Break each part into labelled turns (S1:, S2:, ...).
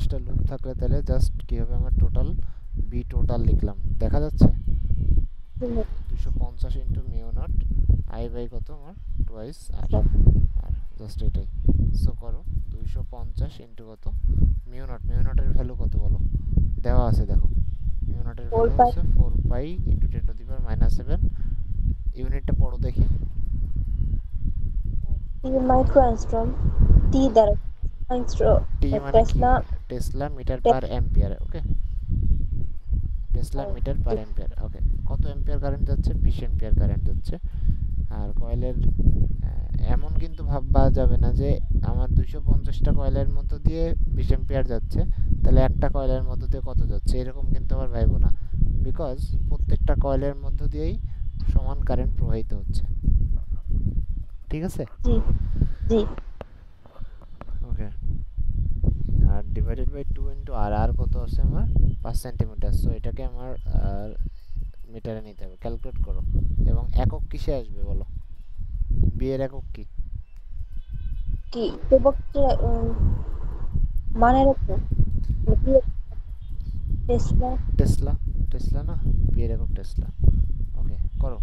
S1: 50টা loop থাকলে তাহলে just কি হবে, আমার টোটাল বি টোটাল লিখলাম, দেখা যাচ্ছে 250 into mu naught I by কত আমার টোয়াইস আর, আর জাস্ট এটাই। সো করো 250 ইন্টু কত মিউ নট, মিউ নটের ভ্যালু কত বলো, দেওয়া আছে দেখো, মিউ নটের ভ্যালু হচ্ছে 4 pi into 10 to the power minus 7। ইউনিটটা পড়ো দেখি।
S2: টি মাইক্রো অ্যাংস্ট্রম, টি দ্বারা অ্যাংস্ট্রম,
S1: টি মানে কি,
S2: tesla
S1: tesla metre per ampere. Okay, tesla metre per ampere. Okay, কত অ্যাম্পিয়ার কারেন্ট যাচ্ছে, 20 অ্যাম্পিয়ার কারেন্ট যাচ্ছে। আর কয়েলের এমন কিন্তু ভাববা যাবে না যে আমার 250টা কয়েলের মধ্য দিয়ে 20 অ্যাম্পিয়ার যাচ্ছে, তাহলে একটা কয়েলের মধ্য দিয়ে কত যাচ্ছে, এরকম কিন্তু আবার ভাইবো না, বিকজ প্রত্যেকটা কয়েলের মধ্য দিয়েই সমান কারেন্ট প্রবাহিত হচ্ছে। ঠিক আছে?
S2: জি জি।
S1: ওকে, আর ডিভাইডেড বাই 2 ইন্টু আর, আর কত আছে আমার 5 সেন্টিমিটার। সো এটাকে আমার মিটারে নিতে হবে, ক্যালকুলেট করো। এবং একক কিসে আসবে বলো, বি এর একক কি?
S2: কি প্রবক্তা মানের উপর টেসলা।
S1: টেসলা, টেসলা না, বি এর একক টেসলা। ওকে করো,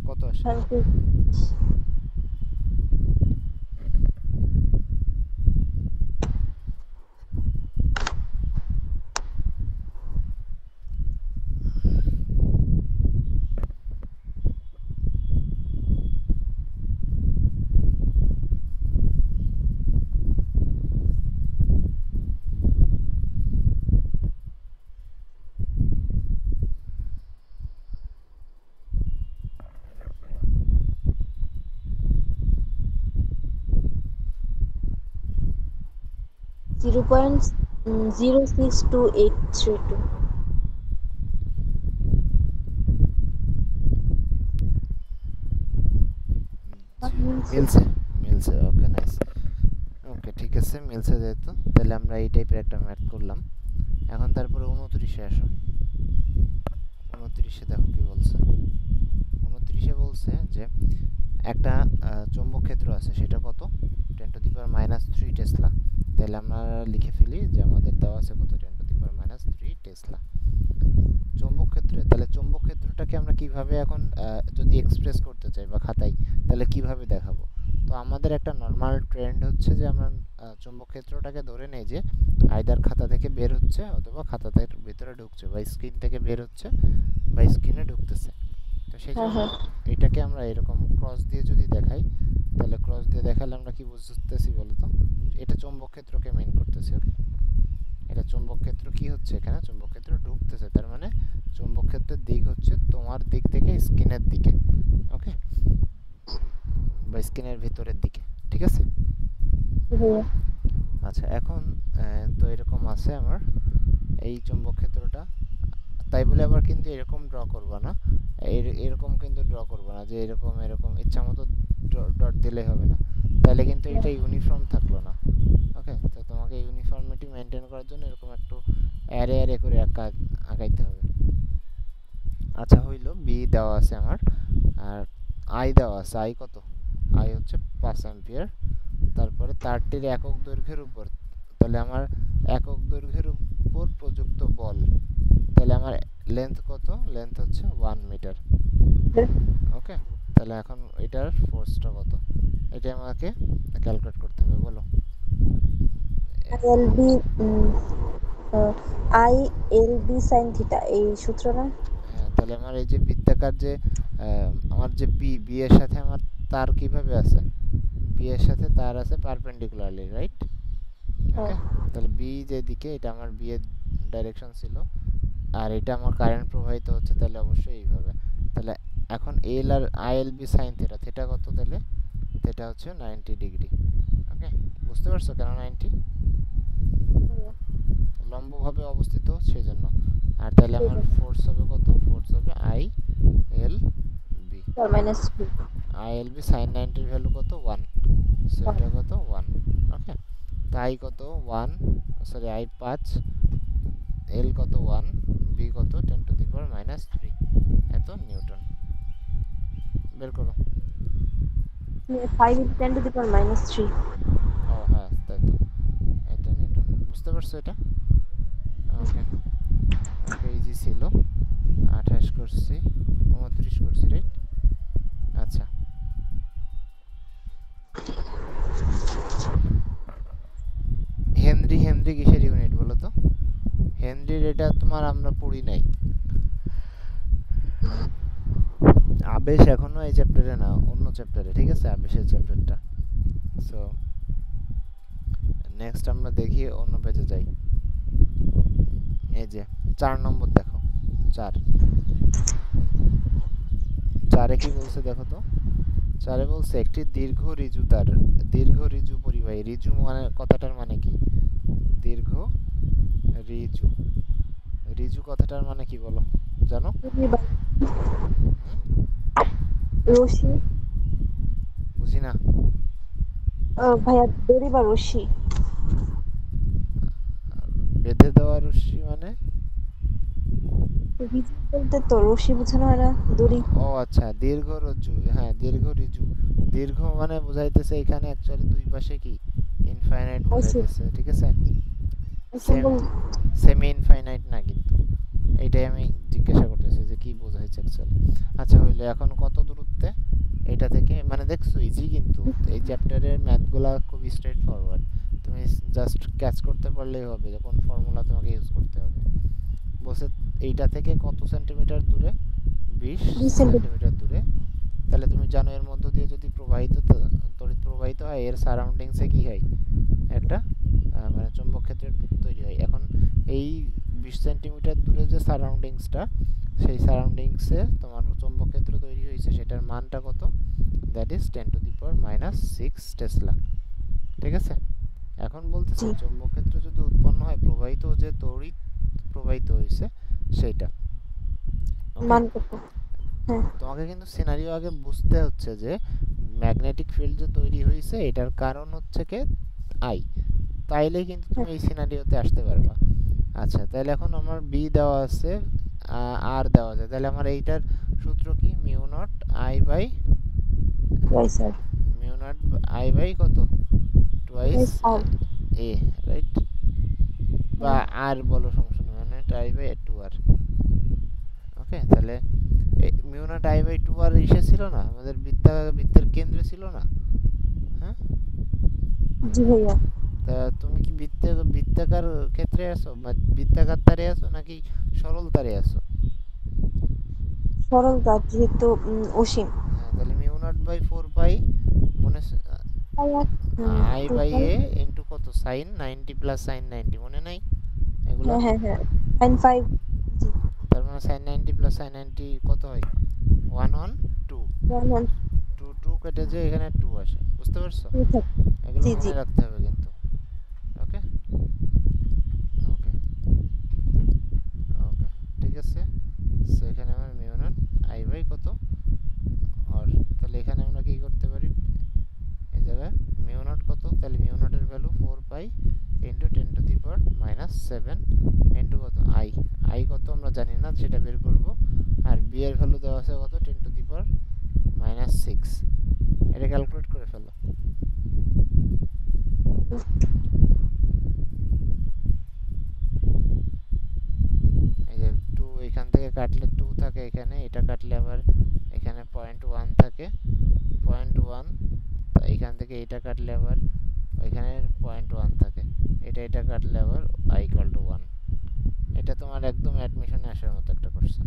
S1: কত আসে?
S2: 0.062832।
S1: মিলছে, মিলছে। Okay nice. ওকে ঠিক আছে, মিলছে যেহেতু, তাহলে আমরা এই টাইপের একটা ম্যাথ করলাম। এখন তারপরে 29-এ আসো। 29-এ দেখো কি বলছে। 29-এ বলছে যে একটা চৌম্বক ক্ষেত্র আছে, সেটা কত 10 to the power minus 3 Tesla. তাহলে আমরা লিখে ফেলি যে আমাদের দেওয়া আছে কত 10 to the power minus 3 Tesla চৌম্বক ক্ষেত্রে। তাহলে চৌম্বক ক্ষেত্রটাকে আমরা কিভাবে এখন যদি এক্সপ্রেস করতে চাই বা খাতাই, তাহলে কিভাবে দেখাবো? তো আমাদের একটা নর্মাল ট্রেন্ড হচ্ছে যে আমরা চৌম্বক ক্ষেত্রটাকে ধরে নেই যে আইদার খাতা থেকে বের হচ্ছে অথবা খাতাতে ভিতরে ঢুকছে, বা স্ক্রিন থেকে বের হচ্ছে বা স্ক্রিনে ঢুকতেছে। তো সেই
S2: হ্যাঁ
S1: জন্য
S2: হ্যাঁ।
S1: এটাকে আমরা এরকম ক্রস দিয়ে যদি দেখাই, তাহলে ক্রস দিয়ে দেখালে আমরা কি বুঝতেছি বলতো, এটা চৌম্বক ক্ষেত্রকে মেইন করতেছি। ওকে, এটা চৌম্বক ক্ষেত্র কি হচ্ছে, এখানে চৌম্বক ক্ষেত্র ঢুকতেছে, তার মানে চৌম্বক ক্ষেত্রের দিক হচ্ছে তোমার দিক থেকে স্ক্রিনের দিকে। ওকে, বা স্ক্রিনের ভিতরের দিকে। ঠিক আছে? আচ্ছা, এখন তো এরকম আছে আমার এই চৌম্বক ক্ষেত্রটা, তাই বলে আবার কিন্তু এরকম ড্র করবা না, এরকম কিন্তু ড্র করবা না যে এরকম এরকম ইচ্ছা মতো ডট দিলে হবে না, তাহলে কিন্তু এটা ইউনিফর্ম থাকলো না। ওকে, তো তোমাকে ইউনিফর্মিটি মেনটেন করার জন্য এরকম একটু অ্যারে অ্যারে করে আঁকাইতে হবে। আচ্ছা হইল, বি দেওয়া আছে আমার, আর আই দেওয়া আছে, আই কত, আই হচ্ছে 5 অ্যাম্পিয়ার। তারপরে তারটির একক দৈর্ঘ্যের উপর, তাহলে আমার একক দৈর্ঘ্যের উপর প্রযুক্ত বল, তাহলে আমার লেন্থ কত, লেন্থ হচ্ছে 1 মিটার। ওকে, তাহলে এখন এটার ফোর্সটা কত, এটা আমাকে ক্যালকুলেট করতে হবে, বলো।
S2: ILB I L B sine theta, এই সূত্র না?
S1: হ্যাঁ, তাহলে আমার এই যে বৃত্তাকার যে আমার যে বি, বি এর সাথে আমার তার কিভাবে আছে, বি এর সাথে তার আছে পারপেন্ডিকুলারলি, রাইট? ওকে, তাহলে বি যেদিকে, এটা আমার বি এর ডাইরেকশন ছিল, আর এটা আমার কারেন্ট প্রবাহিত হচ্ছে, তাহলে অবশ্যই এইভাবে। তাহলে এখন এল আর I L B sine theta, theta কত তাহলে, থিটা হচ্ছে 90 ডিগ্রি। ওকে, বুঝতে পারছো কেন 90? লম্বভাবে অবস্থিত সেই জন্য। আর তাহলে আমার ফোর্স হবে কত, ফোর্স হবে I L B.
S2: Minus
S1: I L B sine 90 এর ভ্যালু কত, 1। সো এটা কত 1। ওকে, তো আই কত 1, সরি আই 5, এল কত 1, বি কত 10 টু দি পাওয়ার মাইনাস 3, এত নিউটন। বের করো।
S2: 5 × 10⁻³
S1: ও হ্যাঁ, তাই তো, এটা নিউটন। বুঝতে বুঝতে পারছো এটা? ওকে ওকে, ইজি ছিল। 28 করছি, 29 করছি, রাইট? আচ্ছা, হেনরি হেনরি কিসের ইউনিট বলো তো? হেনরির এটা তোমার আমরা পড়ি নাই। আবেশ এখনো এই চ্যাপ্টারে না, অন্য চ্যাপ্টারে, ঠিক আছে, আবেশের চ্যাপ্টারটা। সো নেক্সট আমরা দেখি, অন্য পেজে যাই। এই যে 4 নম্বর দেখো, 4 চারে কি বলছে দেখো তো। চারে বলছে একটি দীর্ঘ ঋজু তার, দীর্ঘ ঋজু পরিবাহী, ঋজু মানে কথাটার মানে কি? দীর্ঘ ঋজু, ঋজু কথাটার মানে কি বলো, জানো?
S2: দড়ি বা
S1: হুম?
S2: রশি।
S1: বুঝি না।
S2: ভাইয়া দড়ি বা রশি।
S1: বেঁধে দেওয়া রশ্মি মানে?
S2: রিজু বলতে তো রশি বোঝানো হয় না, দড়ি।
S1: ও আচ্ছা, দীর্ঘ রজ্জু, হ্যাঁ দীর্ঘ ঋজু। দীর্ঘ মানে বোঝাইতেছে এখানে অ্যাকচুয়ালি দুই পাশে কি ইনফাইনাইট
S2: অসীম।
S1: বোঝাইতেছে, ঠিক আছে?
S2: অসীম
S1: সেম,
S2: বল।
S1: সেমি ইনফাইনাইট না কিন্তু। এইটাই আমি জিজ্ঞাসা করতেছি যে কি বোঝাইছে অ্যাকচুয়ালি। আচ্ছা হইলো, এখন কত দূরত্বে এটা থেকে, মানে দেখছো ইজি কিন্তু। এই চ্যাপ্টারের ম্যাথগুলা খুবই স্ট্রেট ফরওয়ার্ড, তুমি জাস্ট ক্যাচ করতে পারলেই হবে যে কোন ফর্মুলা তোমাকে ইউজ করতে হবে। বলছে এইটা থেকে কত সেন্টিমিটার দূরে, 20
S2: 20 সেন্টিমিটার।
S1: সেন্টিমিটার দূরে। তাহলে তুমি জানো এর মধ্য দিয়ে যদি প্রবাহিত তড়িৎ প্রবাহিত হয়, এর সারাউন্ডিংসে কি হয়, একটা মানে চৌম্বক ক্ষেত্রের তৈরি হয়। এখন এই 20 সেন্টিমিটার দূরে যে সারাউন্ডিংসটা, সেই সারাউন্ডিংসে তোমার চৌম্বক ক্ষেত্র তৈরি হয়েছে, সেটার মানটা কত? দ্যাট ইজ 10⁻⁶ টেসলা, ঠিক আছে? এখন বলতেছে
S2: জি।
S1: চৌম্বক ক্ষেত্র যদি উৎপন্ন হয় প্রবাহিত যে তড়িৎ প্রবাহিত হয়েছে সেইটা। ওকে,
S2: মান কত? হ্যাঁ।
S1: তোমাকে কিন্তু সিনারিও আগে বুঝতে হচ্ছে যে ম্যাগনেটিক ফিল্ড যে তৈরি হয়েছে এটার কারণ হচ্ছে কে, আই। তাইলেই কিন্তু তুমি
S2: হ্যাঁ।
S1: এই সিনারিওতে আসতে পারবা। আচ্ছা তাহলে এখন আমার বি দেওয়া আছে, আর দেওয়া আছে, তাহলে আমার এইটার সূত্র কি? Mu naught I by,
S2: twice R.
S1: Mu naught I by কত? Twice
S2: twice R.
S1: এ, রাইট? বা
S2: হ্যাঁ।
S1: আর বলো, সমস্যা নেই, mu naught I by 2 R. Okay, তাহলে mu naught I by 2 R ইসে ছিল না, আমাদের বৃত্তের কেন্দ্রে ছিল না? হ্যাঁ,
S2: জি ভাইয়া।
S1: তা তুমি কি বৃত্তাকার ক্ষেত্রে আছো, বা বৃত্তাকার তারে আছো নাকি সরল তারে আছো?
S2: সরল তাপ যেহেতু অসীম।
S1: হ্যাঁ, তাহলে মিউ নট বাই 4 পাই, মনে
S2: তাই আর
S1: I
S2: two
S1: by
S2: pi.
S1: A into কত, সাইন 90 প্লাস সাইন 90, মনে নাই এগুলা?
S2: হ্যাঁ হ্যাঁ হ্যাঁ। 9.5। জি।
S1: তার মানে সাইন 90 প্লাস সাইন 90 কত হয়? 1 অন 2,
S2: 1
S1: 2 2 কেটে যে এখানে 2 আসে, বুঝতে পারছো?
S2: 2 থাকে।
S1: এগুলো
S2: জি জি।
S1: মনে রাখতে হবে কিন্তু। ওকে ওকে ওকে, ঠিক আছে। সো এখানে আমার মিউ নট আই বাই কত, আর তাহলে এখানে আমরা কি করতে পারি, এই জায়গায় মিউ নট কত, তাহলে মিউ নটের ভ্যালু 4 পাই ইন্টু 10⁻⁷ ইন্টু কত, আই। আই কত আমরা জানি না, সেটা বের করব। আর বি এর ভ্যালু দেওয়া আছে কত, 10⁻⁶। এটা ক্যালকুলেট করে ফেলো। এই যে 2 এখান থেকে কাটলে 2 থাকে এখানে, এটা কাটলে আবার এখানে 0.1 থাকে, 0.1। এখান থেকে এটা কাটলে আবার এখানে 0.1 থাকে, এটা কাটলে আবার i = 1। এটা তোমার একদম অ্যাডমিশনে আসার মতো একটা কোশ্চেন,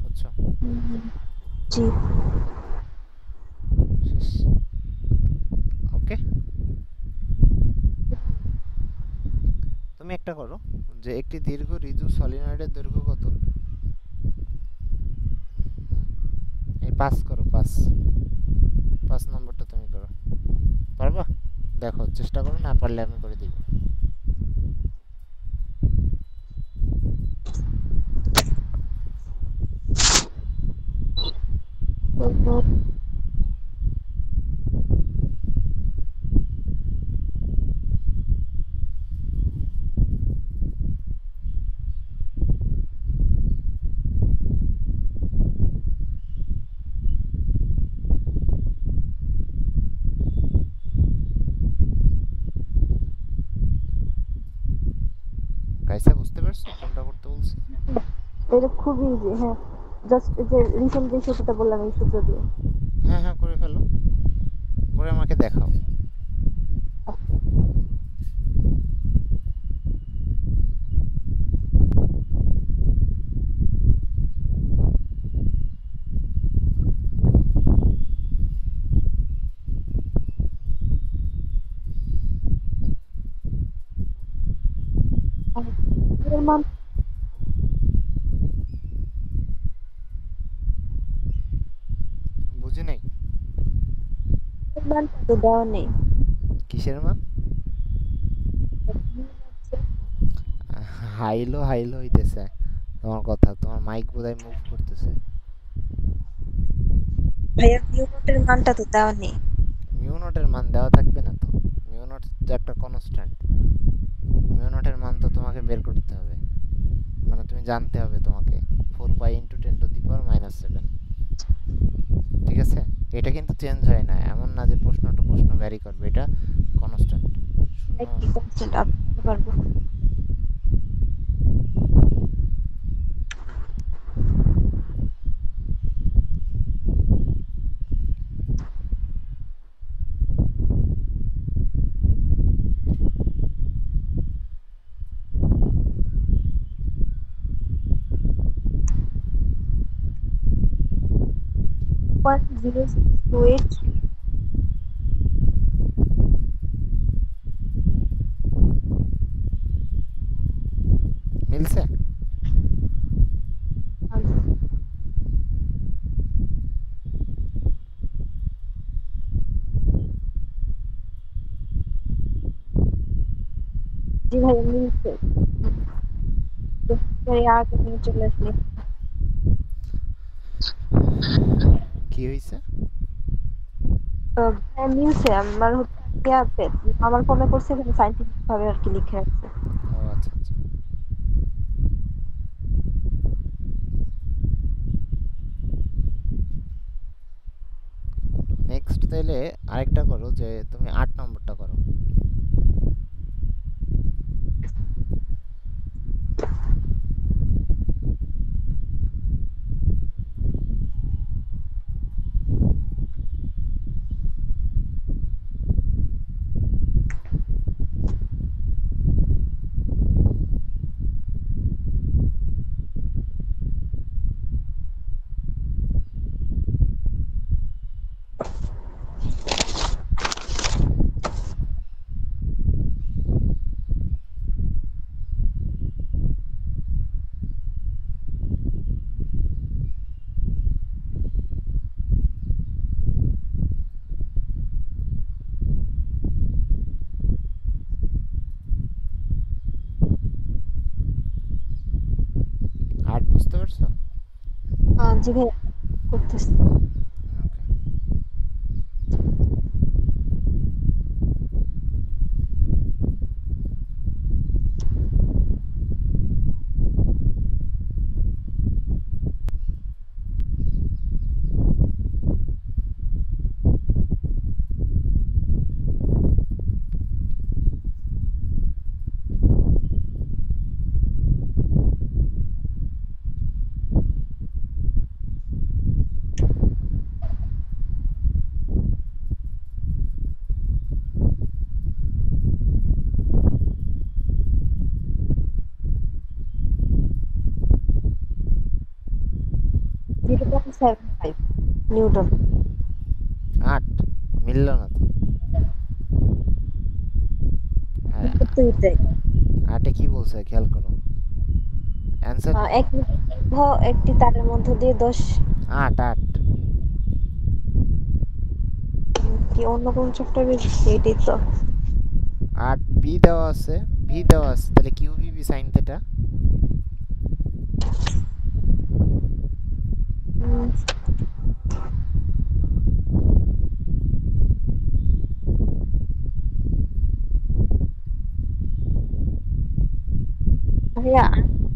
S1: বুঝছো?
S2: জি।
S1: শেষ। ওকে, তুমি একটা করো, যে একটি দীর্ঘ ঋজু সলিনয়েডের দৈর্ঘ্য কত? এই 5 করো, 5, 5 নম্বরটা তুমি করো। পারবা? দেখো, চেষ্টা করো, না পারলে আমি করে দিব। পাইছে, বুঝতে পারছো কোনটা করতে বলছি?
S2: এটা খুব ইজি, হ্যাঁ। জাস্ট এই যে রিসেন্ট যে সূত্রটা বললাম এই সূত্র দিয়ে।
S1: হ্যাঁ হ্যাঁ, করে ফেলো, করে আমাকে দেখাও।
S2: এর মান
S1: বুঝি নাই।
S2: এর মানটা তো দেওয়া নেই।
S1: কিসের মান? হাইলো হাইলো হইতেছে তোমার কথা, তোমার মাইক বোধহয় মুভ করতেছে।
S2: ভাইয়া মিউ নটের মানটা তো দেওয়া নেই।
S1: মিউ নটের মান দেওয়া থাকবে না তো, মিউ নট তো একটা কনস্ট্যান্ট। মিউ নটের মান তো তোমাকে বের করতে হবে, মানে তুমি জানতে হবে তোমাকে 4 পাই × 10⁻⁻⁷। ঠিক আছে, এটা কিন্তু চেঞ্জ হয় না, এমন না যে প্রশ্ন টু প্রশ্ন ভ্যারি করবে, এটা কনস্ট্যান্ট। শূন্য।
S2: কি কনস্ট্যান্ট আপনি বলতে পারবো? পয়েন্ট 0.628।
S1: মিলছে?
S2: জি ভাইয়া মিলছে। আগে নিয়ে চলে আসলে।
S1: কি হয়েছে?
S2: হ্যাঁ মিলছে। আমার হচ্ছে ইয়াতে আমার ফোনে করছে, এখানে সায়েন্টিফিক ভাবে আর কি লিখে আছে।
S1: ও আচ্ছা আচ্ছা। নেক্সট তাইলে আরেকটা করো, যে তুমি 8 নম্বরটা করো। আট বুঝতে পারছো?
S2: জি ভাইয়া করতেছি।
S1: Okay.
S2: Zero point seven five newton.
S1: 8 মিলল না তো। আর
S2: তো এটাই।
S1: 8-এ কি বলছে খেয়াল করো, অ্যান্সার।
S2: 1 মিটার দৈর্ঘ্য একটি তারের মধ্য দিয়ে 10।
S1: 8 8।
S2: কি অন্য কোন চ্যাপ্টার এটাই তো।
S1: 8 বি দেওয়া আছে, ভি দেওয়া আছে, তাহলে Q V B sine theta.
S2: Um, ভাইয়া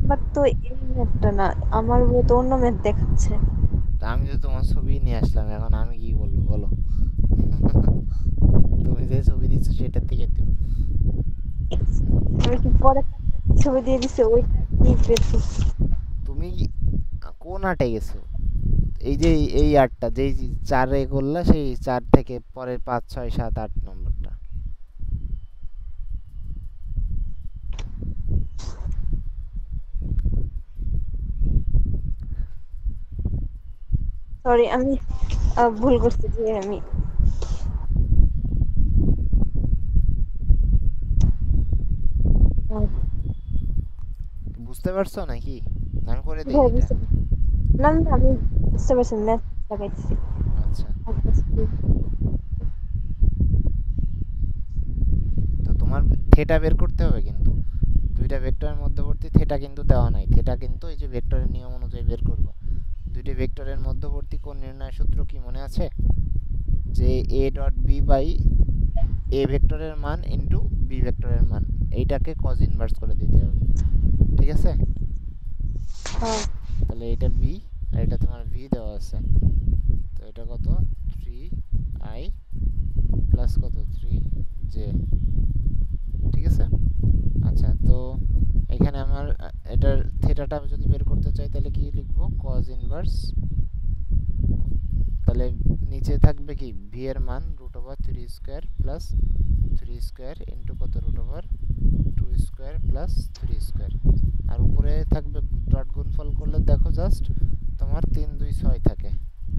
S2: আমার তো এই ম্যাথটা না, আমার বই তো অন্য ম্যাথ দেখাচ্ছে।
S1: তা আমি তো তোমার ছবি নিয়ে আসলাম, এখন আমি কি বলবো বলো? তুমি যে ছবি দিচ্ছ সেটার থেকে তো।
S2: আমি কি পরে ছবি দিয়ে দিছে ওইটা কি বের করছি।
S1: তুমি কোন আটে গেছো? এই যে এই আটটা যেই 4 করলা, সেই 4 থেকে পরের 5 6 7 8 নম্বরটা।
S2: সরি আমি ভুল করছি যে আমি
S1: বুঝতে পারছো নাকি? আমি করে দেই
S2: হ্যাঁ
S1: এটা।
S2: বুঝতে পারছি। না না আমি বুঝতে পারছি ম্যাথ লাগাইছি।
S1: আচ্ছা, তো তোমার থেটা বের করতে হবে কিন্তু। দুইটা ভেক্টরের মধ্যবর্তী থেটা কিন্তু দেওয়া নাই। থেটা কিন্তু এই যে ভেক্টরের নিয়ম অনুযায়ী বের করবা। দুইটি ভেক্টরের মধ্যবর্তী কোণ নির্ণয়ের সূত্র কি মনে আছে? যে এ ডট বি বাই এ ভেক্টরের মান ইনটু বি ভেক্টরের মান, এইটাকে কজ ইনভার্স করে দিতে হবে। ঠিক আছে?
S2: হ্যাঁ
S1: তাহলে এটা বি আর এটা তোমার ভি দেওয়া আছে। তো এটা কত? 3i প্লাস কত 3j। ঠিক আছে? আচ্ছা, তো এখানে আমার এটার থিটাটা যদি বের করতে চাই তাহলে কি লিখবো? cos ইনভার্স, তাহলে নিচে থাকবে কি ভি এর মান √3 স্কয়ার প্লাস 3 স্কয়ার ইনটু কত √2 স্কয়ার প্লাস 3 স্কয়ার, আর উপরে থাকবে ডট গুণফল করলে দেখো জাস্ট তোমার 3 2 6 থাকে।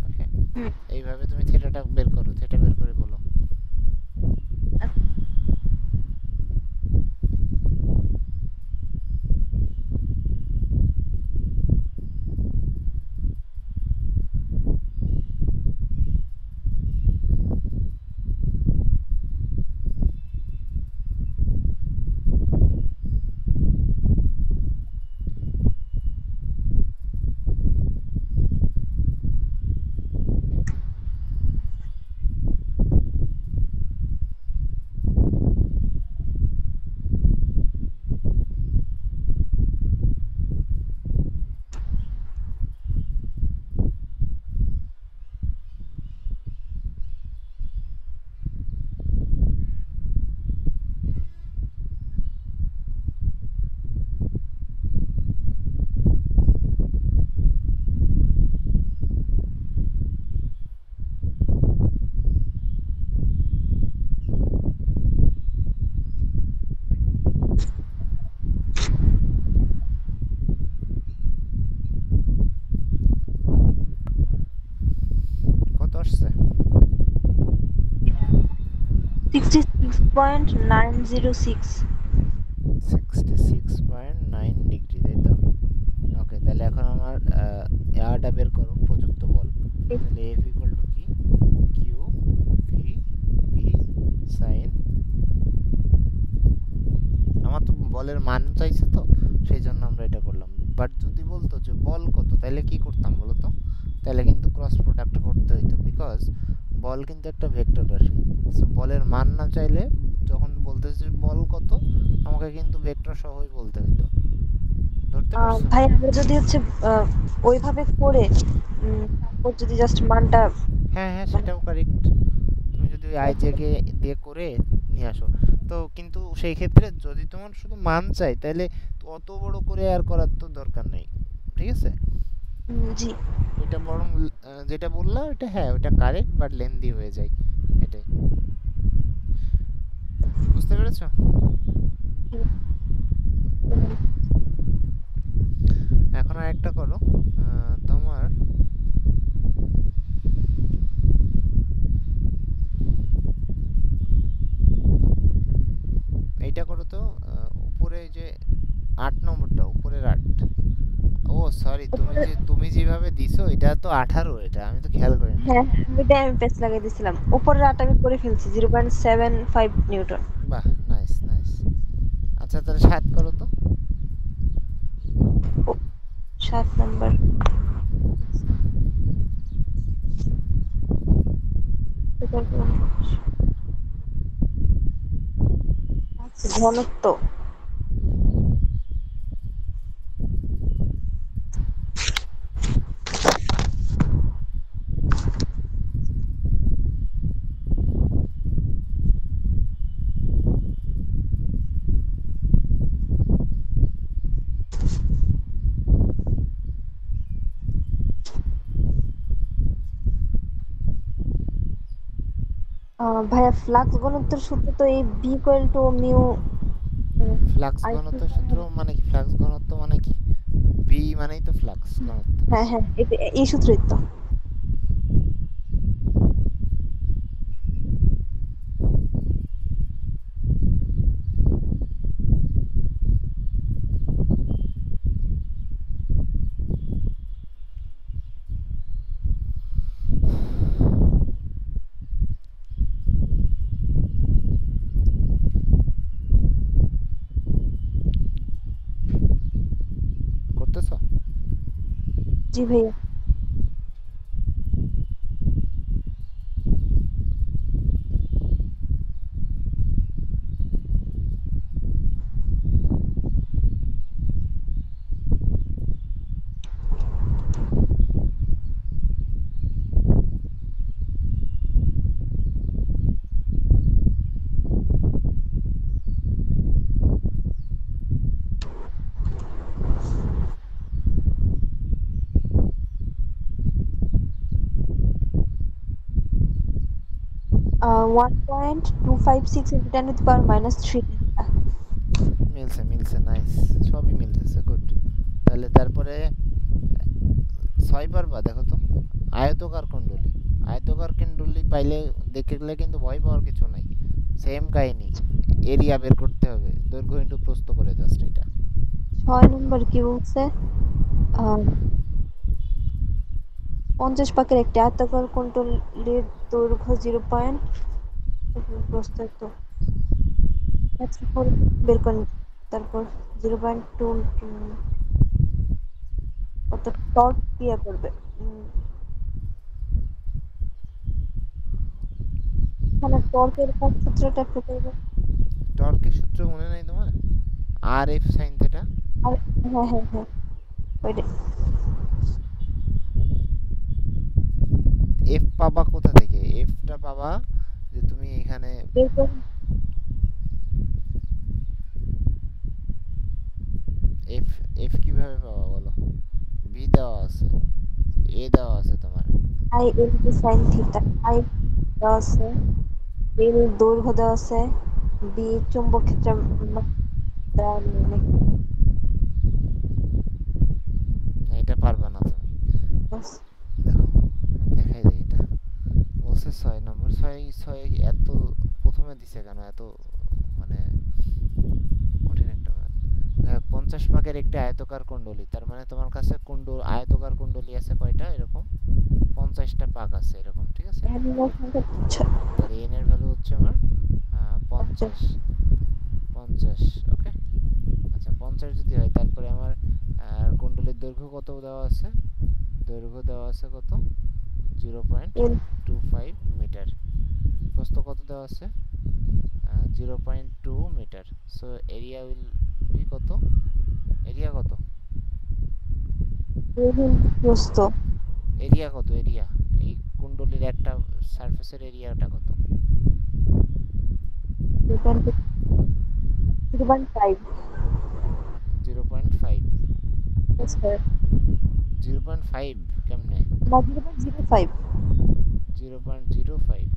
S1: ওকে,
S2: হুম।
S1: এইভাবে তুমি থিটাটা বের করো, থিটা বের করে বলো। কত আসছে?
S2: 66.906।
S1: 66.9 ডিগ্রি, তাই তো? ওকে, তাহলে এখন আমার এয়ারটা বের করো, প্রযুক্ত বল। তাহলে এফ ইকুয়াল টু কি? কিউ ভি বি সাইন, আমার তো বলের মান চাইছে, তো সেই জন্য আমরা এটা করলাম। বাট যদি বলতো যে বল কত, তাহলে কি করতাম বলো তো? তাহলে কিন্তু ক্রস প্রোডাক্ট করতে হইতো, বিকজ বল কিন্তু একটা ভেক্টর রাশি। সো বলের মান না চাইলে, যখন বলতেছে বল কত, আমাকে কিন্তু ভেক্টর সহই বলতে হইতো। ধরতে পারছো?
S2: ভাই আমরা যদি হচ্ছে আহ, ওইভাবে করে তারপর যদি জাস্ট মানটা
S1: হ্যাঁ হ্যাঁ,
S2: মানে
S1: সেটাও কারেক্ট। তুমি যদি ওই আই জেকে দিয়ে করে নিয়ে আসো, তো কিন্তু সেই ক্ষেত্রে যদি তোমার শুধু মান চাই, তাহলে তো অত বড় করে আর করার তো দরকার নেই। ঠিক আছে?
S2: জি
S1: ওইটা বরং যেটা বললাম ওইটা, হ্যাঁ ওইটা কারেক্ট, বাট লেন্দি হয়ে যায়, এটাই। বুঝতে পেরেছো? এখন আর একটা করো, তোমার এইটা করো তো, উপরে যে 8 নম্বরটা, উপরের 8। ও সরি,
S2: উপরে
S1: তুমি যেভাবে দিছো এটা তো 18, এটা আমি তো খেয়াল করি নাই।
S2: হ্যাঁ ওইটাই আমি পেস লাগাই দিছিলাম উপরের আট আমি করে ফেলছি 0.75 নিউটন।
S1: বাহ, নাইস নাইস। আচ্ছা, তাহলে 7 করো তো।
S2: 7 নাম্বার ঘনত্ব ভাইয়া ফ্লাক্স ঘনত্বের সূত্র তো এই B equal to mu
S1: flux
S2: আর
S1: ঘনত্ব সূত্র মানে কি? ফ্লাক্স ঘনত্ব মানে কি? ভি মানেই তো ফ্লাক্স ঘনত্ব।
S2: হ্যাঁ হ্যাঁ এই সূত্রই তো।
S1: করতেছো?
S2: জি ভাইয়া। 1.256 into 10 to the power minus 3 Tesla.
S1: মিলছে মিলছে, নাইস, সবই মিলতেছে, গুড। তাহলে তারপরে 6 পারবা? দেখো তো, আয়তকার কুণ্ডলী। আয়তকার কুণ্ডলী পাইলে দেখলে কিন্তু ভয় পাওয়ার কিছু নাই, সেম কাহিনী। এরিয়া বের করতে হবে, দৈর্ঘ্য ইন্টু প্রস্থ করে, জাস্ট এটা।
S2: 6 নম্বর কি বলছে? আহ, 50 পাকের একটি আয়তাকার কুণ্ডলীর দৈর্ঘ্য 0. প্রস্থ তো ক্ষেত্রফল বের করেন। তারপর 0.2 কত টর্ক ক্রিয়া করবে। এখানে টর্কের কোন সূত্রটা একটু করবে?
S1: টর্কের সূত্র মনে নাই তোমার? আর এফ সাইন থেটা।
S2: আর হ্যাঁ হ্যাঁ হ্যাঁ ওইটা
S1: এফ পাবা কোথা থেকে? এফটা পাবা যে তুমি এখানে
S2: বের করে।
S1: এফ, এফ কিভাবে পাবা বলো? বি দেওয়া আছে, এ দেওয়া আছে তোমার।
S2: I L T sine theta. I দেওয়া আছে, এল দৈর্ঘ্য দেওয়া আছে, বি চুম্বক ক্ষেত্রের দেওয়া নেই।
S1: না, এটা পারবা না তুমি। দেখো, আমি দেখাই দিই এটা। বলছে 6 নম্বর। ছয় ছয় এত প্রথমে দিছে কেন এত, মানে কঠিন একটা ম্যাথ। 50 ভাগের একটি আয়তকার কুণ্ডলী, তার মানে তোমার কাছে আয়তকার কুণ্ডলী আছে কয়টা? এরকম 50টা পাক আছে এরকম, ঠিক আছে?
S2: অ্যানিমাল সংখ্যা
S1: তাহলে এন এর ভ্যালু হচ্ছে আমার
S2: 56।
S1: 50। 50, ওকে। আচ্ছা, 50 যদি হয়, তারপরে আমার কুণ্ডলীর দৈর্ঘ্য কত দেওয়া আছে? দৈর্ঘ্য দেওয়া আছে কত? Zero point
S2: L
S1: two five metre. প্রস্থ কত দেওয়া আছে? 0.2 metre. So area will be কত? এরিয়া কত?
S2: এল প্রস্থ
S1: এরিয়া কত? এরিয়া এই কুণ্ডলীর একটা সারফেসের এরিয়াটা কত?
S2: 0.5।
S1: 0.5।
S2: স্কয়ার
S1: 0.5 কেমনে?
S2: না 0.05।
S1: 0.05।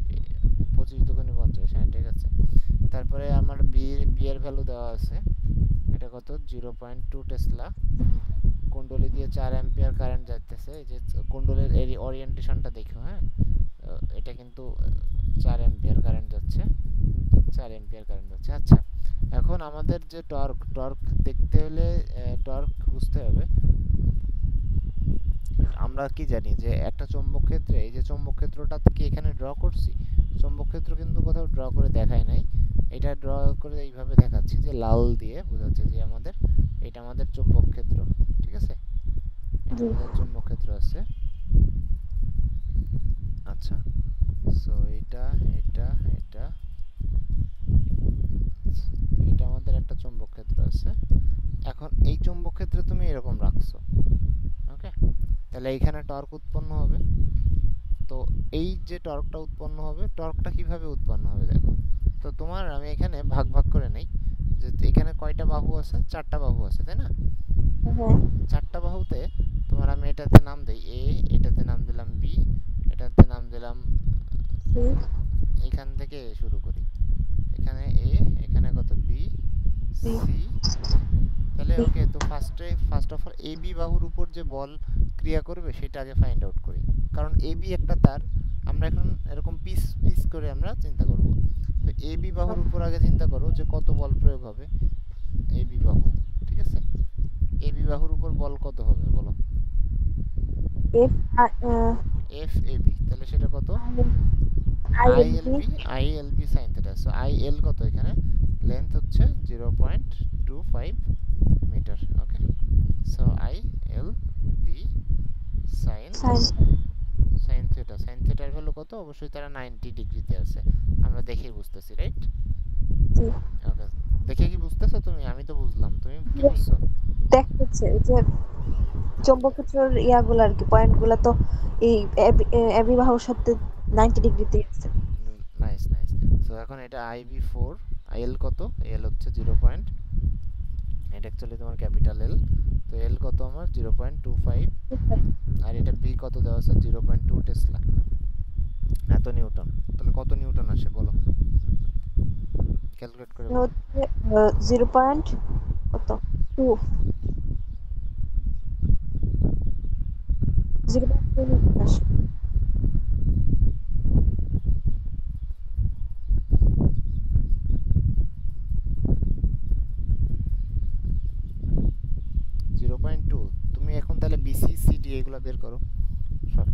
S1: 25 × 50, হ্যাঁ ঠিক আছে। তারপরে আমার বি এর ভ্যালু দেওয়া আছে, এটা কত? 0.2 টেসলা। কুণ্ডলী দিয়ে 4 অ্যাম্পিয়ার কারেন্ট যাইতেছে। এই যে কুণ্ডলীর ওরিয়েন্টেশনটা দেখো, হ্যাঁ। এটা কিন্তু 4 অ্যাম্পিয়ার কারেন্ট যাচ্ছে, 4 অ্যাম্পিয়ার কারেন্ট যাচ্ছে। আচ্ছা, এখন আমাদের যে টর্ক দেখতে হলে, টর্ক বুঝতে হবে। আমরা কি জানি যে একটা চৌম্বক ক্ষেত্রে, এই যে চৌম্বক ক্ষেত্রটা কি এখানে ড্র করছি? চৌম্বক ক্ষেত্র কিন্তু কোথাও ড্র করে দেখাই নাই। এটা ড্র করে এইভাবে দেখাচ্ছি যে লাল দিয়ে বোঝাচ্ছে যে আমাদের, এটা আমাদের চৌম্বক ক্ষেত্র, ঠিক আছে? এটা
S2: জি
S1: আমাদের চৌম্বক ক্ষেত্র আছে। আচ্ছা, সো এটা এটা এটা এটা আমাদের একটা চৌম্বক ক্ষেত্র আছে। এখন এই চৌম্বক ক্ষেত্রে তুমি এরকম রাখছো, ওকে? তাহলে এইখানে টর্ক উৎপন্ন হবে। তো এই যে টর্কটা উৎপন্ন হবে, টর্কটা কিভাবে উৎপন্ন হবে দেখো তো। তোমার আমি এখানে ভাগ ভাগ করে নেই, যে এখানে কয়টা বাহু আছে? 4টা বাহু আছে, তাই না?
S2: হ্যাঁ
S1: 4টা বাহুতে তোমার আমি এটাতে নাম দেই এ, এটাতে নাম দিলাম বি, এটাতে নাম দিলাম
S2: সি
S1: এখান থেকে শুরু করি, এখানে এ, এখানে কত বি,
S2: বি
S1: সি, ডি। তাহলে
S2: ডি
S1: ওকে, তো first of all A B বাহুর উপর যে বল ক্রিয়া করবে সেটা আগে ফাইন্ড আউট করি, কারণ এ বি একটা তার। আমরা এখন এরকম পিস পিস করে আমরা চিন্তা করব। তো এ বি বাহুর উপর আগে চিন্তা করো যে কত বল প্রয়োগ হবে এ বি বাহু, ঠিক আছে? এ বি বাহুর উপর বল কত হবে বলো?
S2: এফ
S1: এফ এ বি, তাহলে সেটা কত?
S2: I
S1: I
S2: L
S1: L
S2: B
S1: B, I L B sine theta. So I L কত এখানে? লেন্থ হচ্ছে 0.25 metre. Okay, so I L B sine
S2: sine
S1: sine থিটার ভ্যালু কত? অবশ্যই তারা 90 ডিগ্রিতে আছে, আমরা দেখেই বুঝতেছি, রাইট?
S2: জি
S1: ওকে, দেখে কি বুঝতেছো তুমি? আমি তো বুঝলাম, তুমি কি বুঝছো?
S2: দেখাচ্ছে যে চৌম্বক ক্ষেত্রের ইয়াগুলো আর কি পয়েন্টগুলো তো এই এবি বাহুর সাথে 90 ডিগ্রিতে আছে।
S1: Nice nice. সো এখন এটা আই বি ফোর, এল কত? এল হচ্ছে 0. এটা অ্যাকচুয়ালি তোমার ক্যাপিটাল এল। তো এল কত আমার? 0.25। আর এটা বি কত দেওয়া আছে? 0.2 টেসলা, এত নিউটন। তাহলে কত নিউটন আসে বলো, ক্যালকুলেট করে বলো।
S2: হচ্ছে 0 পয়েন্ট কত 2 0.2 আসে।
S1: 0.2। তুমি এখন তাহলে বিসি সিডি এগুলো বের করো সব।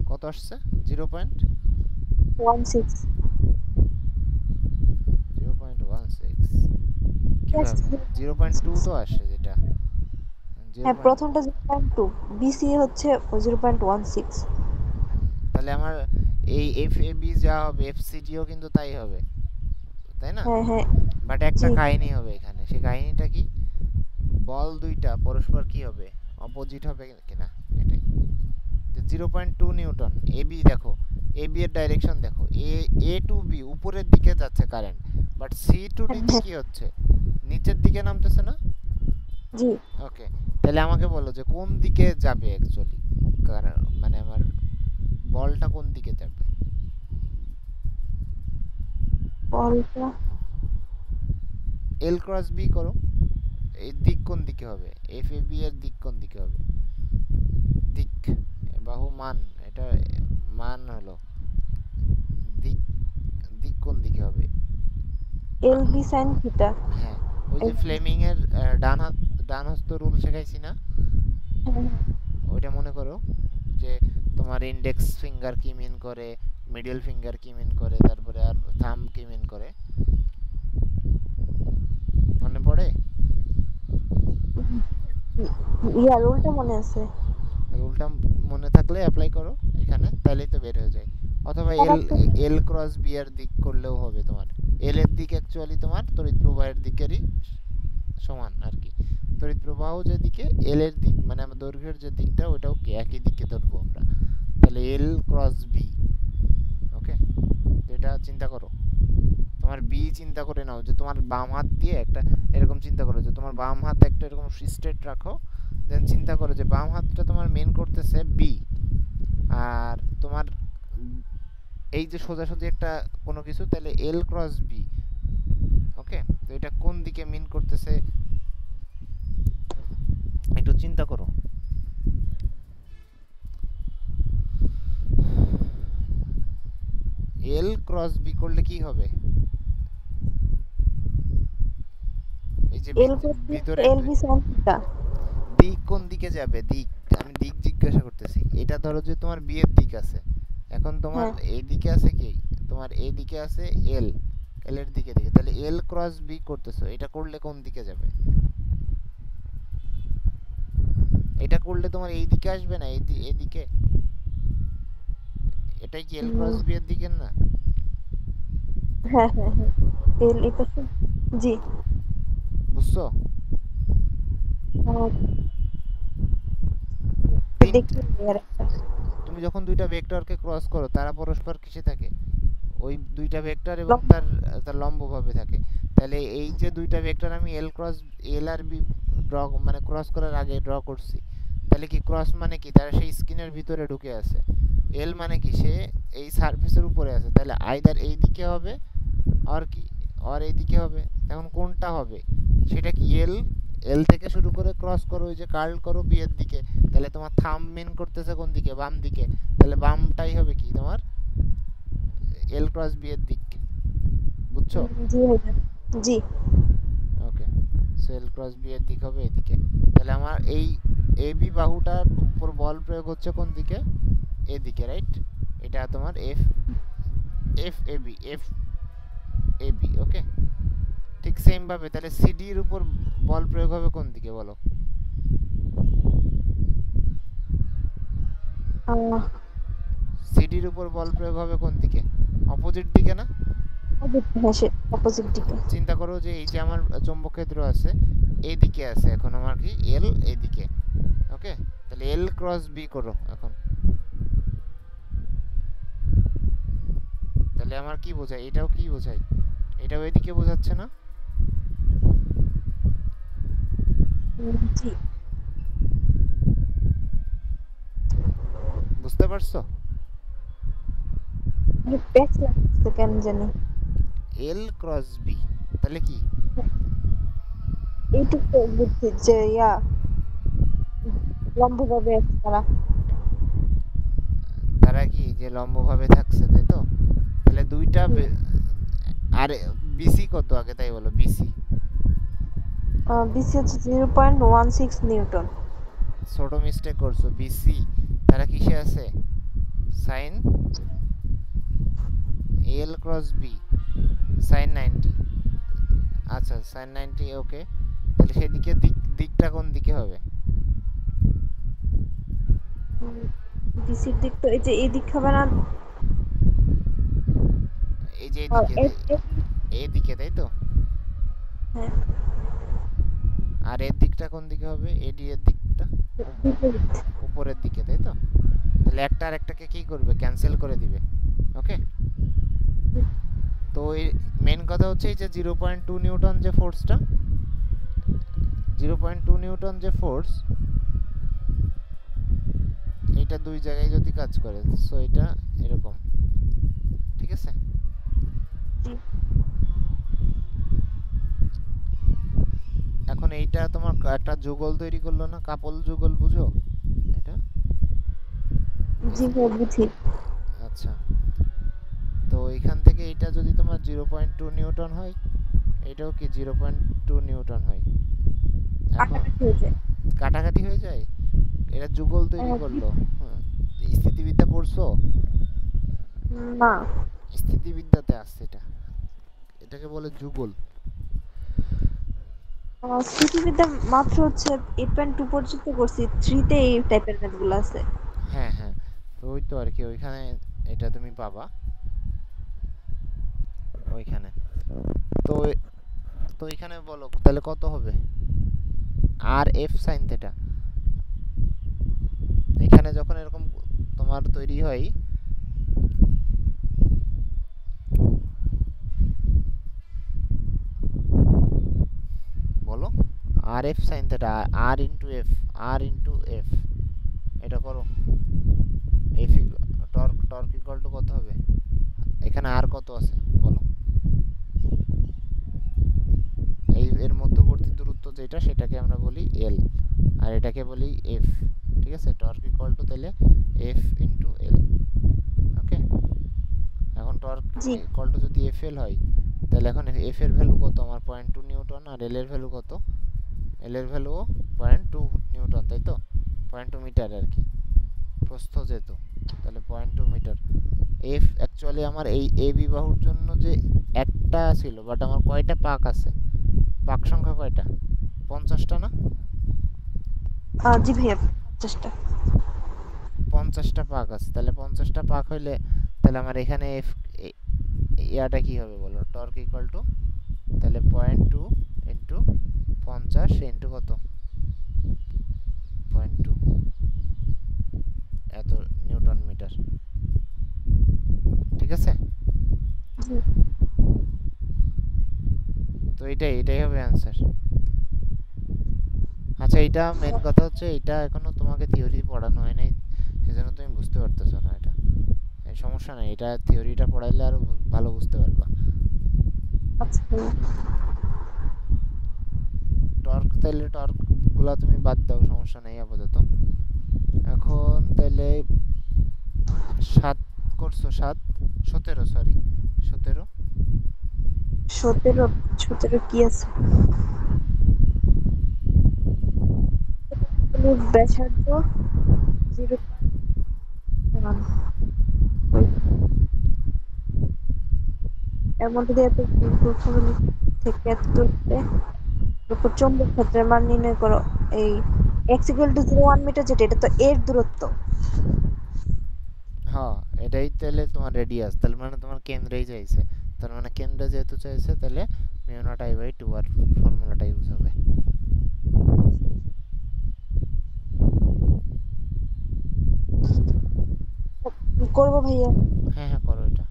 S1: কত আসছে?
S2: 16
S1: 0.16। কিভাবে? 0.2 তো আসে যেটা,
S2: হ্যাঁ
S1: 0.
S2: প্রথমটা 0.2 বিসি হচ্ছে 0.16
S1: তাহলে আমার এই এফ এ বি যা হবে এফ সিডিও কিন্তু তাই হবে, তাই না?
S2: হ্যাঁ হ্যাঁ
S1: বাট একটা
S2: জি
S1: কাহিনী হবে এখানে, সেই কাহিনীটা কি? বল দুইটা পরস্পর কি হবে? অপোজিট হবে কিনা, এটাই। যে 0.2 নিউটন এ বি, দেখো এ বি এর ডাইরেকশন দেখো, এ টু বি উপরের দিকে যাচ্ছে কারেন্ট, বাট সি টু
S2: হ্যাঁ
S1: ডি তে
S2: হ্যাঁ
S1: কি হচ্ছে? নিচের দিকে নামতেছে না?
S2: জি
S1: ওকে, তাহলে আমাকে বলো যে কোন দিকে যাবে অ্যাকচুয়ালি, মানে আমার বলটা কোন দিকে যাবে?
S2: বলটা
S1: এল ক্রস বি করো, এই দিক কোন দিকে হবে? এফ এ বি এর দিক কোন দিকে হবে? দিক, বাহু মান, এটা মান হলো দিক, দিক কোন দিকে হবে?
S2: এল বি সাইন থিটা
S1: হ্যাঁ, ওই যে ফ্লেমিং এর ডান হস্ত রুল শেখাইছি না, ওইটা মনে করো। যে তোমার ইন্ডেক্স ফিঙ্গার কি মিন করে, মিডল ফিঙ্গার কি মিন করে, তারপরে আর থাম্ব কি মিন করে, মনে পড়ে?
S2: ইয়া রুলটা মনে আছে
S1: রুলটা মনে থাকলে অ্যাপ্লাই করো এখানে, তাহলেই তো বের হয়ে যায়। অথবা এল, এল ক্রস বি এর দিক করলেও হবে তোমার। এল এর দিক অ্যাকচুয়ালি তোমার তড়িৎ প্রবাহের দিকেরই সমান আর কি। তড়িৎ প্রবাহ যেদিকে, এল এর দিক মানে আমার দৈর্ঘ্যের যে দিকটা ওটাও একই দিকে ধরবো আমরা। তাহলে এল ক্রস বি। ওকে, এটা চিন্তা করো। তোমার বি চিন্তা করে নাও যে তোমার বাম হাত দিয়ে একটা, এরকম চিন্তা করো যে তোমার বাম হাত একটা এরকম স্ট্রেট রাখো। দেন চিন্তা করো যে বাম হাতটা তোমার মেন করতেছে বি, আর তোমার এই যে সোজাসুজি একটা কোনো কিছু, তাহলে এল ক্রস বি। ওকে, তো এটা কোন দিকে মিন করতেছে একটু চিন্তা করো। এল ক্রস বি করলে কি হবে? এই যে
S2: এল
S1: ভিতরে
S2: এল বি সাইন থিটা
S1: দিক কোন দিকে যাবে? দিক, আমি দিক জিজ্ঞাসা করতেছি। এটা ধরো যে তোমার বি এর দিক আছে, এখন তোমার
S2: হ্যাঁ
S1: এইদিকে আছে কি, তোমার এইদিকে আছে এল, এল এর দিকে দিকে, তাহলে এল ক্রস বি করতেছো, এটা করলে কোন দিকে যাবে? এটা করলে তোমার এই দিকে আসবে না, এইদিকে, এটাই কি এল ক্রস
S2: উম,
S1: বি এর দিকে না?
S2: হ্যাঁ হ্যাঁ হ্যাঁ এল এই পাশে। জি।
S1: বুঝছো?
S2: আহ,
S1: তিন,
S2: দেখি আর একটা।
S1: তুমি যখন দুইটা ভেক্টরকে ক্রস করো তারা পরস্পর কিসে থাকে? ওই দুইটা ভেক্টর এবং
S2: লম্ব।
S1: তার তার লম্বভাবে থাকে। তাহলে এই যে দুইটা ভেক্টর আমি এল ক্রস, এল আর বি ড্র মানে ক্রস করার আগে ড্র করছি, তাহলে কি ক্রস মানে কি তারা সেই স্ক্রিনের ভিতরে ঢুকে আছে, এল মানে কি সে এই সারফেসের উপরে আছে, তাহলে আইদার এই দিকে হবে আর কি, আর এই দিকে হবে। এখন কোনটা হবে সেটা কি, এল, এল থেকে শুরু করে ক্রস করো, ওই যে কার্ল করো বি এর দিকে, তাহলে তোমার থাম মেন করতেছে কোন দিকে, বাম দিকে, তাহলে বামটাই হবে কি তোমার এল ক্রস বি এর দিক। বুঝছো?
S2: জি ভাইয়া। জি।
S1: ওকে, সো এল ক্রস বি এর দিক হবে এদিকে। তাহলে আমার এই এ বি বাহুটার উপর বল প্রয়োগ হচ্ছে কোন দিকে, এদিকে, রাইট? এটা তোমার F, F A B, F A B, okay. ঠিক সেম ভাবে তাহলে সিডি এর উপর বল প্রয়োগ হবে কোন দিকে বলো?
S2: আহ
S1: সিডি এর উপর বল প্রয়োগ হবে কোন দিকে? অপোজিট দিকে না?
S2: হ্যাঁ সে অপোজিট দিকে।
S1: চিন্তা করো যে এই যে আমার চৌম্বক ক্ষেত্র আছে এইদিকে আছে, এখন আমার কি এল এইদিকে, ওকে। তাহলে এল ক্রস বি করো এখন, তাহলে আমার কি বোঝায়, এটাও কি বোঝায়, এটাও এদিকে বোঝাচ্ছে না?
S2: জি।
S1: বুঝতে পারছো?
S2: প্যাচ লাগছে কেন জানি।
S1: এল ক্রস বি, তাহলে কি
S2: এইটুকু বুঝছি যে লম্বভাবে আছে তারা।
S1: তারা কি যে লম্বভাবে থাকছে, তাই তো? তাহলে দুইটা
S2: হুম।
S1: আর বিসি কত আগে তাই বলো, বিসি।
S2: বিসি হচ্ছে 0.16 নিউটন।
S1: ছোট মিস্টেক করছো, বিসি তারা কিসে আছে, sine L cross B, sine 90। আচ্ছা সাইন 90, ওকে। তাহলে সেদিকে দিকটা কোন দিকে হবে?
S2: বিসির দিক তো এই যে এই দিক হবে না।
S1: এই যে এদিকে, এদিকে তাই তো?
S2: হ্যাঁ
S1: আর এর দিকটা কোন দিকে হবে, এডি এর দিকটা
S2: বিপরীত।
S1: উপরের দিকে, তাই তো? তাহলে একটা আর একটাকে কি করবে, ক্যান্সেল করে দিবে, ওকে। তো এই মেন কথা হচ্ছে এই যে 0.2 নিউটন যে ফোর্সটা, 0.2 নিউটন যে ফোর্স, এটা দুই জায়গায় যদি কাজ করে, সো এটা এরকম, ঠিক আছে? এখন এইটা তোমার একটা যুগল তৈরি করলো না, কাপল যুগল, বুঝো এটা?
S2: জি হ্যাঁ বুঝি।
S1: আচ্ছা, তো এখান থেকে এটা যদি তোমার 0.2 নিউটন হয়, এটাও কি 0.2 নিউটন হয়। এখন
S2: কাটাকাটি হয়ে যায়।
S1: কাটাকাটি হয়ে যায়, এরা যুগল তৈরি করলো। হ্যাঁ, স্থিতিবিদ্যা পড়ছো?
S2: না।
S1: স্থিতিবিদ্যাতে আসছে এটা, এটাকে বলে যুগল।
S2: স্থিতিবিদ্যা মাত্র হচ্ছে 8.2 পর্যন্ত করছি, 3 তে এই টাইপের ম্যাথ গুলো আছে।
S1: হ্যাঁ হ্যাঁ, তো ওই তো আর কি, ওইখানে এটা তুমি পাবা ওইখানে। তো তো এখানে বলো তাহলে কত হবে, আর এফ সাইন থিটা, এখানে যখন এরকম তোমার তৈরি হয়, বলো, আর এফ সাইন থিটা, আর ইন্টু এফ, আর ইন্টু এফ, এটা করো। F torque, torque equal to কত হবে, এখানে আর কত আছে বলো, এই এর মধ্যবর্তী দূরত্ব যেটা সেটাকে আমরা বলি এল, আর এটাকে বলি এফ, ঠিক আছে? টর্ক ইকুয়াল টু তাহলে এফ ইন্টু এল, ওকে। এখন টর্ক
S2: জি।
S1: ইকুয়াল টু যদি এফ এল হয়, তাহলে এখন এফ এর ভ্যালু কত আমার 0.2 নিউটন, আর এল এর ভ্যালু কত, এল এর ভ্যালু 0.2 নিউটন, তাই তো? 0.2 মিটার আর কি, প্রস্থ যেহেতু, তাহলে 0.2 মিটার। এফ অ্যাকচুয়ালি আমার এই এ বি বাহুর জন্য যে একটা ছিল, বাট আমার কয়টা পাক আছে, পাক সংখ্যা কয়টা? 50টা না?
S2: জি ভাইয়া, চেষ্টা।
S1: 50টা পাক আছে, তাহলে 50টা পাক হইলে তাহলে আমার এখানে এফ ইয়াটা কি হবে বলো, টর্ক ইকুয়াল টু, তাহলে 0.2 ইন্টু 50 ইন্টু কত, 0.2, এত নিউটন মিটার। ঠিক আছে,
S2: জি।
S1: তো এটাই হবে অ্যান্সার। আচ্ছা, এটা মেন কথা হচ্ছে এটা এখনো তোমাকে থিওরি পড়ানো হয় নাই, সেজন্য তুমি বুঝতে পারতেছো না এটা। এই সমস্যা নাই, এটা থিওরিটা পড়াইলে আরো ভালো বুঝতে পারবা।
S2: আচ্ছা ভাইয়া।
S1: টর্ক, তাহলে টর্ক গুলা তুমি বাদ দাও, সমস্যা নেই আপাতত। এখন তাহলে 7 করছো, 7, 17, সরি 17।
S2: 17, 17 কি আছে? ব্যাসার্ধ 0.1, এর মধ্যে দিয়ে এত প্রথমে থেকে এত দূরত্বে উপর চৌম্বক ক্ষেত্রের মান নির্ণয় করো। এই x = 0.1 মিটার, যেটা এটা তো এর দূরত্ব।
S1: হ্যাঁ, এটাই তাহলে তোমার রেডিয়াস, তাহলে মানে তোমার কেন্দ্রেই চাইছে, তার মানে কেন্দ্রে যেহেতু চাইছে তাহলে মিউ নট আই বাই 2 আর ফর্মুলাটা ইউজ হবে।
S2: করবো ভাইয়া।
S1: হ্যাঁ হ্যাঁ, করো এটা।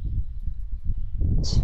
S2: আচ্ছা।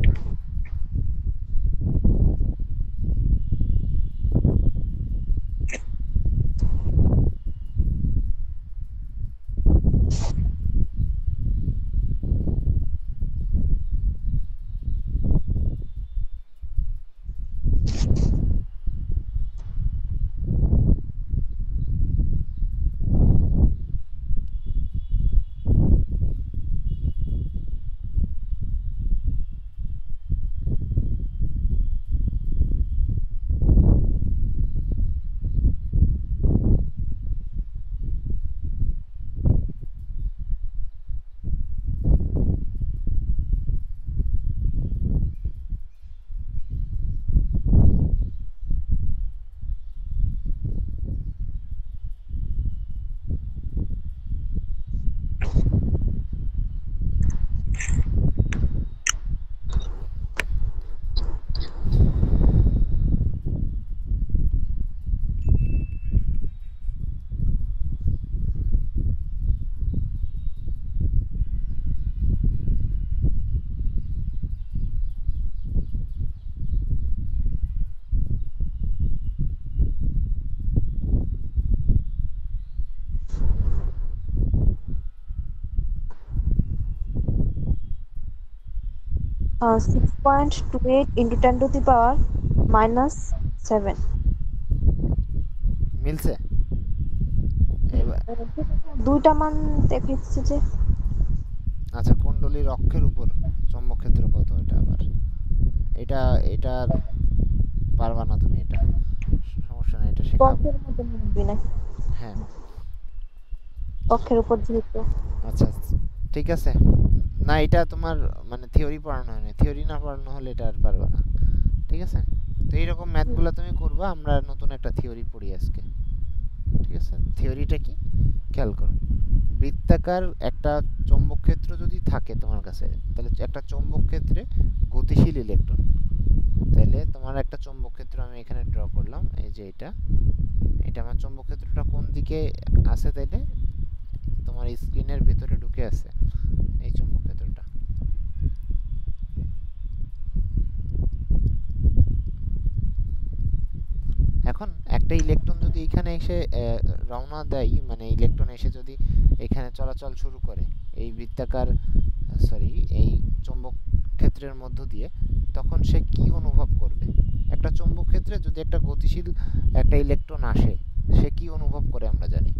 S2: 6.28 into 10⁻⁻7।
S1: মিলছে এবার?
S2: দুইটা মান দেখাচ্ছে যে।
S1: আচ্ছা, কুণ্ডলীর অক্ষের উপর চৌম্বক ক্ষেত্র কত, এটা আবার এটা এটা পারবা না তুমি, এটা সমস্যা নেই, এটা শেখাবো।
S2: কক্ষের মধ্যে নিবি নাকি?
S1: হ্যাঁ।
S2: কক্ষের উপর যেহেতু।
S1: আচ্ছা ঠিক আছে, না এটা তোমার মানে থিওরি পড়ানো হয়নি, থিওরি না পড়ানো হলে এটা আর পারবা না। ঠিক আছে, তো এইরকম ম্যাথগুলো তুমি করবা, আমরা নতুন একটা থিওরি পড়ি আজকে। ঠিক আছে, থিওরিটা কি খেয়াল করো। বৃত্তাকার একটা চৌম্বক ক্ষেত্র যদি থাকে তোমার কাছে, তাহলে একটা চৌম্বক ক্ষেত্রে গতিশীল ইলেকট্রন, তাহলে তোমার একটা চৌম্বক ক্ষেত্র আমি এখানে ড্র করলাম, এই যে এটা এটা আমার চৌম্বক ক্ষেত্রটা কোন দিকে আছে, তাইলে তোমার স্ক্রিনের ভিতরে ঢুকে আছে এই চৌম্বক ক্ষেত্রটা। এখন একটা ইলেকট্রন যদি এখানে এসে রওনা দেয়, মানে ইলেকট্রন এসে যদি এখানে চলাচল শুরু করে এই বৃত্তাকার সরি এই চৌম্বক ক্ষেত্রের মধ্য দিয়ে, তখন সে কি অনুভব করবে? একটা চৌম্বক ক্ষেত্রে যদি একটা গতিশীল একটা ইলেকট্রন আসে, সে কি অনুভব করে আমরা জানি?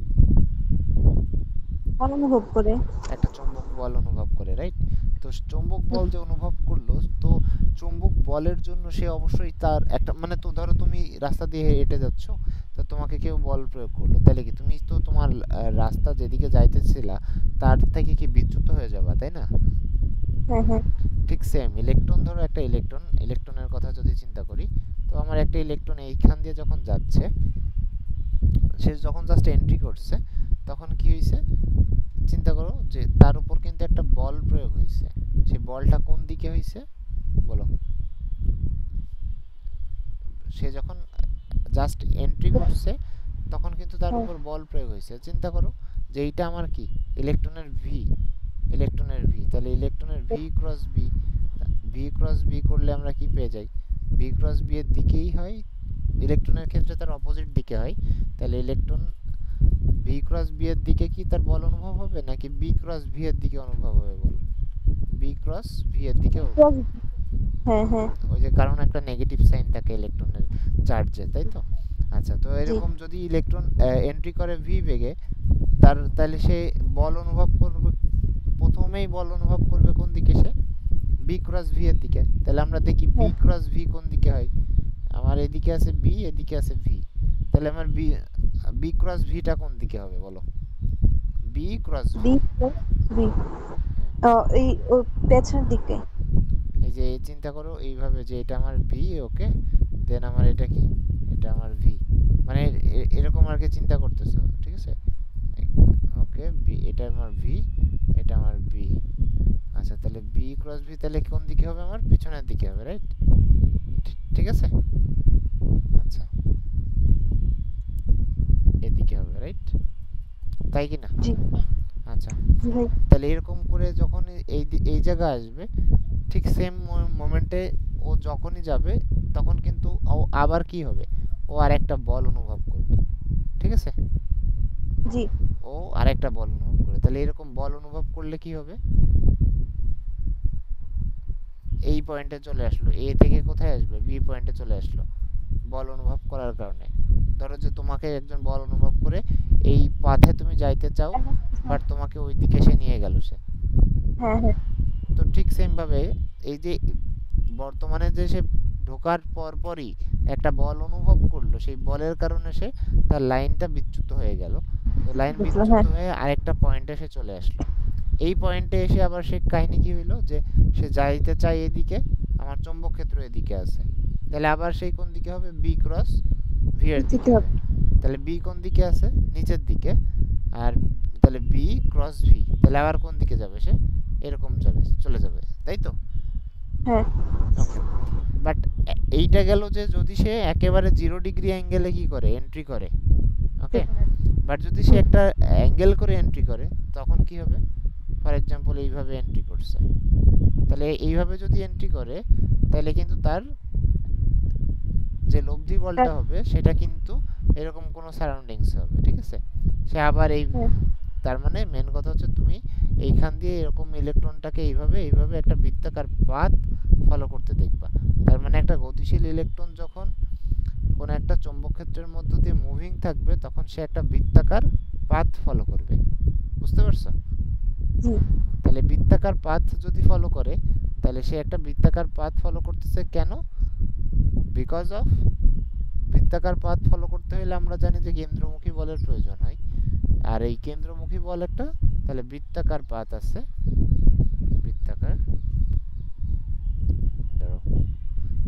S2: অনুভব করে।
S1: একটা চৌম্বক বল অনুভব করে, রাইট? তো চৌম্বক বল যে অনুভব করলো, তো চৌম্বক বলের জন্য সে অবশ্যই তার একটা মানে, তো ধরো তুমি রাস্তা দিয়ে হেঁটে যাচ্ছ, তো তোমাকে কেউ বল প্রয়োগ করলো, তাহলে কি তুমি তো তোমার রাস্তা যেদিকে যাইতেছিলা তার থেকে কি বিচ্যুত হয়ে যাবা, তাই না?
S2: হ্যাঁ হ্যাঁ
S1: ঠিক সেম ইলেকট্রন, ধরো একটা ইলেকট্রন, ইলেকট্রনের কথা যদি চিন্তা করি, তো আমার একটা ইলেকট্রন এইখান দিয়ে যখন যাচ্ছে, সে যখন জাস্ট এন্ট্রি করছে, তখন কি হয়েছে চিন্তা করো, যে তার উপর কিন্তু একটা বল প্রয়োগ হয়েছে। সেই বলটা কোন দিকে হয়েছে বলো? সে যখন জাস্ট এন্ট্রি করছে, তখন কিন্তু তার
S2: হ্যাঁ
S1: উপর বল প্রয়োগ হয়েছে। চিন্তা করো যে এইটা আমার কি, ইলেকট্রনের ভি, ইলেকট্রনের ভি, তাহলে ইলেকট্রনের V cross B, V cross B করলে আমরা কি পেয়ে যাই, ভি ক্রস বি এর দিকেই হয়, ইলেকট্রনের ক্ষেত্রে তার অপোজিট দিকে হয়। তাহলে ইলেকট্রন ভি ক্রস বি এর দিকে কি তার বল অনুভব হবে, নাকি বি ক্রস ভি এর দিকে অনুভব হবে বল? বি ক্রস ভি এর দিকে।
S2: হ্যাঁ হ্যাঁ
S1: ওই যে কারণ একটা নেগেটিভ সাইন থাকে ইলেকট্রনের চার্জে, তাই তো? আচ্ছা, তো
S2: জি
S1: এরকম যদি ইলেকট্রন এন্ট্রি করে ভি বেগে, তাহলে সে বল অনুভব করবে, প্রথমেই বল অনুভব করবে কোন দিকে, সে বি ক্রস ভি এর দিকে। তাহলে আমরা দেখি বি
S2: হ্যাঁ
S1: ক্রস ভি কোন দিকে হয়, আমার এদিকে আছে বি, এদিকে আছে ভি, তাহলে আমার বি, বি ক্রস ভিটা কোন দিকে হবে বলো? B cross V.
S2: B B এই ও পেছনের দিকে
S1: এই যে চিন্তা করো এইভাবে, যে এটা আমার ভি, ওকে, দেন আমার এটা কি, এটা আমার ভি, মানে এরকম আর কি চিন্তা করতেছো, ঠিক আছে? ওকে, বি, এটা আমার ভি, এটা আমার বি। আচ্ছা, তাহলে বি ক্রস ভি তাহলে কোন দিকে হবে, আমার পিছনের দিকে হবে, রাইট? ঠিক আছে, আচ্ছা, এদিকে হবে, রাইট? তাই কি না?
S2: জি
S1: আচ্ছা,
S2: জি ভাই
S1: তাহলে এরকম করে যখন এই জায়গায় আসবে, ঠিক সেম মোমেন্টে ও যখনই যাবে, তখন কিন্তু ও আবার কি হবে, ও আর একটা বল অনুভব করবে, ঠিক আছে?
S2: জি
S1: ও আরেকটা বল অনুভব করে, তাহলে এরকম বল অনুভব করলে কি হবে, এই পয়েন্টে চলে আসলো, এ থেকে কোথায় আসবে, বি পয়েন্টে চলে আসলো বল অনুভব করার কারণে। ধরো যে তোমাকে একজন বল অনুভব করে এই পাথে তুমি যাইতে চাও, বাট তোমাকে ওই দিকে সে নিয়ে গেল সে।
S2: হ্যাঁ হ্যাঁ
S1: তো ঠিক সেম ভাবে এই যে বর্তমানে যে সে ঢোকার পরপরই একটা বল অনুভব করলো, সেই বলের কারণে সে তার লাইনটা বিচ্যুত হয়ে গেল। তো লাইন
S2: বুঝলাম
S1: বিচ্যুত
S2: হ্যাঁ
S1: হয়ে আরেকটা পয়েন্টে সে চলে আসলো। এই পয়েন্টে এসে আবার সে কাহিনী কি হইলো, যে সে যাইতে চায় এদিকে, আমার চৌম্বক ক্ষেত্র এদিকে আছে, তাহলে আবার সেই কোন দিকে হবে, বি ক্রস ভি এর দিকে
S2: যেতে
S1: হবে।
S2: হবে
S1: তাহলে বি কোন দিকে আছে, নিচের দিকে, আর তাহলে বি ক্রস ভি, তাহলে আবার কোন দিকে যাবে সে, এরকম যাবে, চলে যাবে, তাই তো?
S2: হ্যাঁ
S1: ওকে, বাট এইটা গেল যে যদি সে একেবারে 0 ডিগ্রি অ্যাঙ্গেলে কি করে, এন্ট্রি করে, ওকে। বাট যদি সে একটা অ্যাঙ্গেল করে এন্ট্রি করে, তখন কি হবে, ফর এক্সাম্পল এইভাবে এন্ট্রি করছে, তাহলে এইভাবে যদি এন্ট্রি করে, তাহলে কিন্তু তার যে লব্ধি বলটা হবে সেটা কিন্তু এরকম কোনো সারাউন্ডিংস হবে, ঠিক আছে? সে আবার এই,
S2: হ্যাঁ
S1: তার মানে মেন কথা হচ্ছে তুমি এইখান দিয়ে এরকম ইলেকট্রনটাকে এইভাবে এইভাবে একটা বৃত্তাকার পাথ ফলো করতে দেখবা। তার মানে একটা গতিশীল ইলেকট্রন যখন কোনো একটা চৌম্বক ক্ষেত্রের মধ্য দিয়ে মুভিং থাকবে, তখন সে একটা বৃত্তাকার পাথ ফলো করবে, বুঝতে পারছো?
S2: জি
S1: তাহলে বৃত্তাকার পাথ যদি ফলো করে, তাহলে সে একটা বৃত্তাকার পাথ ফলো করতেছে কেন, বিকজ অফ, বৃত্তাকার পাথ ফলো করতে হলে আমরা জানি যে কেন্দ্রমুখী বলের প্রয়োজন হয়, আর এই কেন্দ্রমুখী বল একটা, তাহলে বৃত্তাকার পাথ আছে, বৃত্তাকার, ধরো,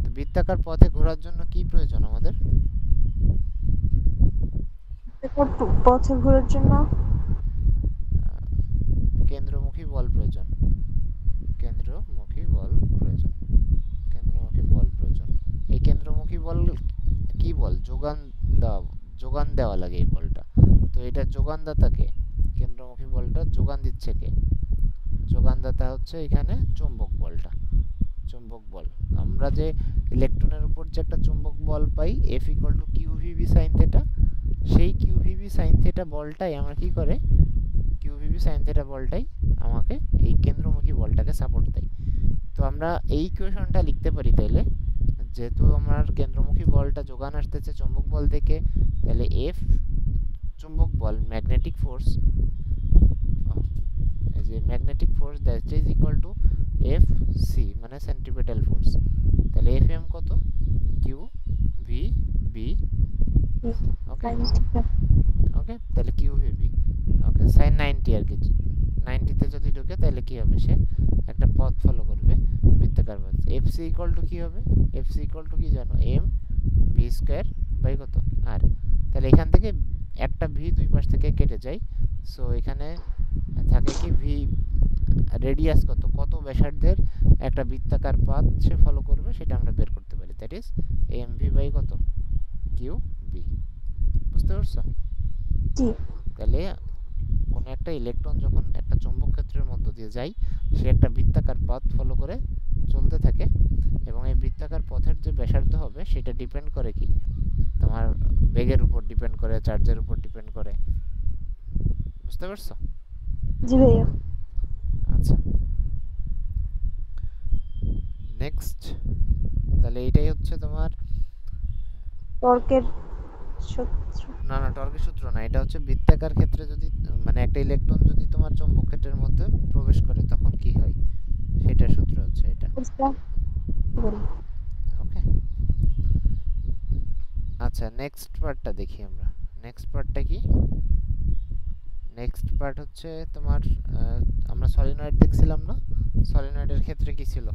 S1: তো বৃত্তাকার পথে ঘোরার জন্য কি প্রয়োজন আমাদের,
S2: পথে ঘোরার জন্য
S1: কেন্দ্রমুখী বল প্রয়োজন, কেন্দ্রমুখী বল প্রয়োজন, কেন্দ্রমুখী বল প্রয়োজন। এই কেন্দ্রমুখী বল কি বল, দেওয়া যোগান দেওয়া লাগে এই বলটা। তো এটা যোগানদাতাকে, কেন্দ্রমুখী বলটা যোগান দিচ্ছে কে, যোগানদাতা হচ্ছে এখানে চুম্বক বলটা, চুম্বক বল। আমরা যে ইলেকট্রনের উপর যে একটা চুম্বক বল পাই, F equal to QVB sine theta, সেই কিউভিবি সাইন থেটা বলটাই আমরা কি করে, কিউভিবি সাইন থেটা বলটাই আমাকে এই কেন্দ্রমুখী বলটাকে সাপোর্ট দেয়। তো আমরা এই ইকুয়েশনটা লিখতে পারি তাইলে, যেহেতু আমার কেন্দ্রমুখী বলটা যোগান আসতেছে চুম্বক বল থেকে, তাহলে এফ চুম্বক বল ম্যাগনেটিক ফোর্স, এই যে magnetic force that is equal to F C, মানে সেন্ট্রিপেটাল ফোর্স। তাহলে এফ এম কত, Q V B, okay okay, তাহলে Q V B, okay, sine 90 আর কি, 90 তে যদি ঢুকে তাহলে কি হবে, সে একটা পথ ফলো করবে বৃত্তাকার পথ। এফসি ইকুয়াল টু কি হবে? এফসি ইকুয়াল টু কি জানো? এম ভি স্কোয়ার বাই কত আর। তাহলে এখান থেকে একটা ভি দুই পাশ থেকে কেটে যায়, সো এখানে থাকে কি ভি রেডিয়াস কত, কত ব্যাসার্ধের একটা বৃত্তাকার পাথ সে ফলো করবে সেটা আমরা বের করতে পারি, that is M V by কত কিউ বি। বুঝতে পারছো?
S2: জি।
S1: তাহলে কোনো একটা ইলেকট্রন যখন একটা চৌম্বক ক্ষেত্রের মধ্য দিয়ে যায়, সে একটা বৃত্তাকার পথ ফলো করে চলতে থাকে, এবং এই বৃত্তাকার পথের যে ব্যাসার্ধ হবে সেটা ডিপেন্ড করে কি তোমার বেগের উপর ডিপেন্ড করে, চার্জের উপর ডিপেন্ড করে। বুঝতে পারছো?
S2: জি ভাইয়া।
S1: আচ্ছা, নেক্সট, তাহলে এটাই হচ্ছে তোমার
S2: টর্কের সূত্র।
S1: না না, টর্কের সূত্র না, এটা হচ্ছে বৃত্তাকার ক্ষেত্রে যদি মানে একটা ইলেকট্রন যদি তোমার চৌম্বক ক্ষেত্রের মধ্যে প্রবেশ করে তখন কি হয় সেটার সূত্র হচ্ছে এটা। ওকে, আচ্ছা নেক্সট পার্টটা দেখি আমরা। নেক্সট পার্টটা কি? নেক্সট পার্ট হচ্ছে তোমার আমরা সলিনয়েড দেখছিলাম না? সলিনয়েডের ক্ষেত্রে কি ছিল?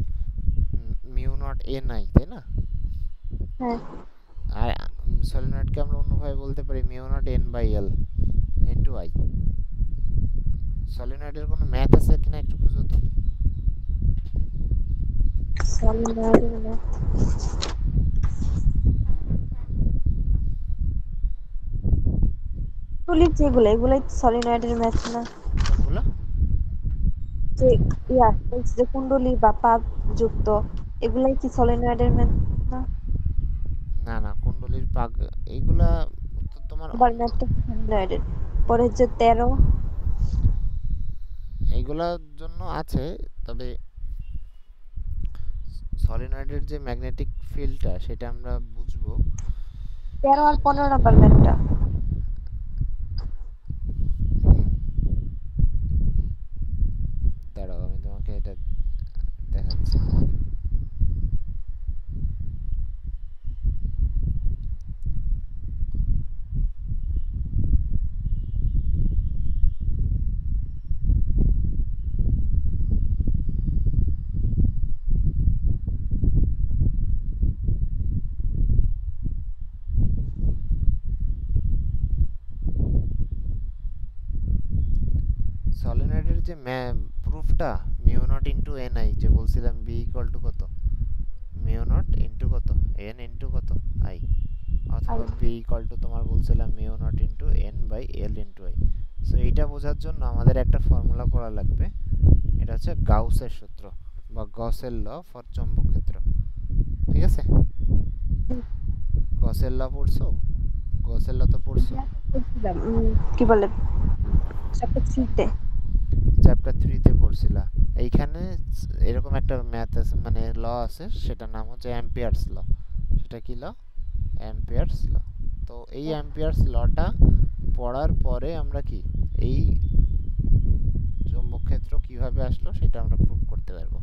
S1: মিউ নট এন আই, তাই না?
S2: হ্যাঁ।
S1: আর সলিনয়েডকে আমরা অন্যভাবে বলতে পারি mu nought N by L into I. সলিনয়েডের কোনো ম্যাথ আছে কিনা একটু খুঁজো তো।
S2: সলিনয়েডের ম্যাথ কুণ্ডলী যেগুলো, এগুলাই সলিনয়েডের ম্যাথ না?
S1: কোনগুলো?
S2: যে ইয়া বলছি যে কুণ্ডলী বা পাত যুক্ত, এগুলাই কি সলিনয়েডের ম্যাথ না?
S1: না না, কুণ্ডলীর পাক এইগুলা তো তোমার
S2: আবার ম্যাথটা সলিনয়েডের পরে হচ্ছে 13।
S1: এইগুলার জন্য আছে, তবে সলিনয়েডের যে ম্যাগনেটিক ফিল্ডটা সেটা আমরা বুঝবো।
S2: 13 আর 15 নাম্বার ম্যাথটা।
S1: দাঁড়াও আমি তোমাকে এটা দেখাচ্ছি। সলিনয়েডের যে প্রুফটা mu nought into N I, যে বলছিলাম বি ইকুয়াল টু কত মিউ নট ইনটু কত এন ইনটু কত আই,
S2: আর
S1: অথবা বি ইকুয়াল টু তোমার বলছিলাম mu nought into N by L into I. So এইটা বোঝার জন্য আমাদের একটা ফর্মুলা পড়া লাগবে, এটা হচ্ছে গাউসের সূত্র বা গসের ল ফর চৌম্বক ক্ষেত্র। ঠিক আছে, গসের ল পড়ছো? গসের ল তো পড়ছো
S2: কি বলে চ্যাপ্টার 3 তে।
S1: চ্যাপ্টার 3 তে পড়ছিলা। এইখানে এরকম একটা ম্যাথ আছে, মানে ল আছে, সেটার নাম হচ্ছে অ্যাম্পিয়ারস ল। সেটা কি ল? অ্যাম্পিয়ারস ল। তো এই অ্যাম্পিয়ারস লটা পড়ার পরে আমরা কি এই চৌম্বক ক্ষেত্র কিভাবে আসলো সেটা আমরা প্রুফ করতে পারবো,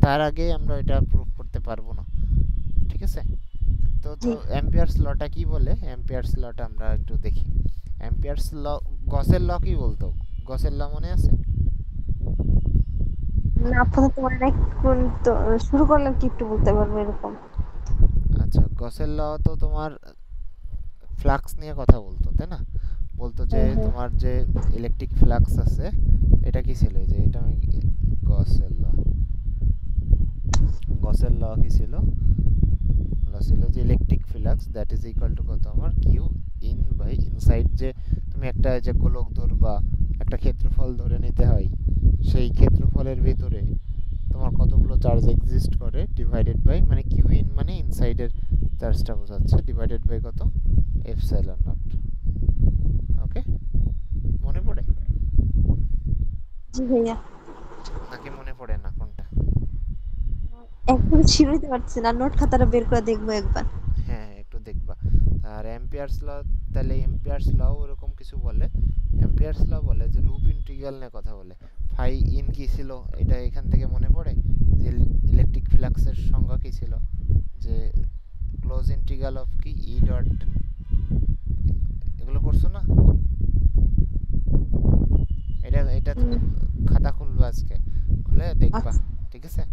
S1: তার আগে আমরা এটা প্রুফ করতে পারবো না। ঠিক আছে, তো তো অ্যাম্পিয়ারস লটা কি বলে, অ্যাম্পিয়ারস লটা আমরা একটু দেখি। অ্যাম্পিয়ারস ল, গসের ল কি বলতো? গসের ল মনে আছে?
S2: না আপাতত মনে নাই, কোন তো শুরু করলে কি একটু বলতে পারবো এরকম?
S1: আচ্ছা, গসের ল তো তোমার ফ্লাক্স নিয়ে কথা বলতো, তাই না? বলতো যে
S2: হ্যাঁ হ্যাঁ।
S1: তোমার যে ইলেকট্রিক ফ্লাক্স আছে, এটা কি ছিল, এই যে এটা আমি গসের ল, গসের ল কি ছিল? ল ছিল যে electric flux that is equal to কত আমার কিউ ইন বাই ইনসাইড, যে তুমি একটা যে গোলক ধরবা, একটা ক্ষেত্রফল ধরে নিতে হয়, সেই ক্ষেত্রফলের ভিতরে তোমার কতগুলো চার্জ এক্সিস্ট করে ডিভাইডেড বাই, মানে কিউ ইন মানে ইনসাইডের চার্জটা বোঝাচ্ছে, ডিভাইডেড বাই কত এপসাইলন নট। ওকে, মনে পড়ে
S2: জি ভাইয়া।
S1: নাকি মনে পড়ে না কোনটা?
S2: একদম শিওর হইতে পারছি না, নোট খাতাটা বের করে দেখবো একবার।
S1: হ্যাঁ একটু দেখবা। আর অ্যাম্পিয়ারস ল, তাহলে অ্যাম্পিয়ারস ল এরকম কিছু বলে, অ্যাম্পিয়ারস ল বলে যে লুপ ইন্টিগ্রাল নিয়ে কথা বলে। ফাই ইন কি ছিল এটা এখান থেকে মনে পড়ে, যে ইলেকট্রিক ফ্লাক্সের সংজ্ঞা কি ছিল, যে ক্লোজ ইন্টিগ্রাল অফ কি ই ডট, এগুলো পড়ছো না? এটা এটা তুমি খাতা খুলবে আজকে, খুলে খুলে দেখবা,
S2: আচ্ছা
S1: ঠিক আছে?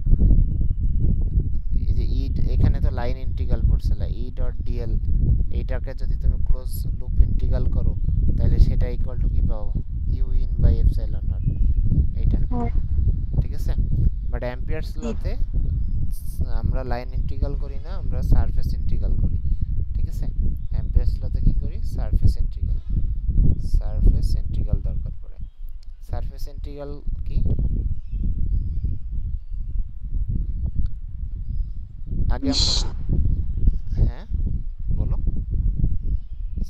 S1: এই যে ই, এখানে তো লাইন ইন্টিগ্রাল পড়ছিল, ই ডট ডিএল, এইটাকে যদি তুমি ক্লোজ লুপ ইন্টিগ্রাল করো তাহলে সেটা ইকুয়াল টু কি পাবো, Q in by epsilon naught, এইটা,
S2: হ্যাঁ
S1: ঠিক আছে? বাট অ্যাম্পিয়ারস
S2: জি
S1: লতে আমরা লাইন ইন্টিগ্রাল করি না, আমরা সারফেস ইন্টিগ্রাল করি, ঠিক আছে? অ্যাম্পিয়ারস লতে কি করি, সারফেস ইন্টিগ্রাল, সারফেস ইন্টিগ্রাল দরকার পড়ে। সারফেস ইন্টিগ্রাল কি, আগে
S2: ইস
S1: আমরা, হ্যাঁ বলো,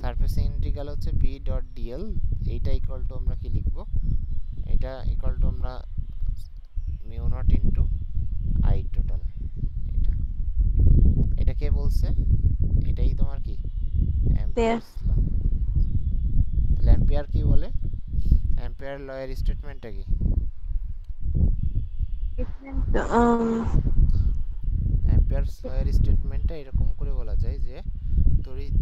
S1: সারফেস ইন্টিগ্রাল হচ্ছে বি ডট ডিএল, এইটা ইকুয়াল টু আমরা কি লিখবো, এটা ইকুয়াল টু আমরা mu nought into I total, এটা, এটা কে বলছে, এটাই তোমার কি,
S2: পেয়ার
S1: অ্যাম্পিয়ারস ল। তাহলে অ্যাম্পিয়ার কি বলে, অ্যাম্পিয়ার ল এর স্টেটমেন্টটা কি,
S2: স্টেটমেন্ট
S1: অ্যাম্পিয়ারস ল এর স্টেটমেন্টটা এরকম করে বলা যায় যে তড়িৎ,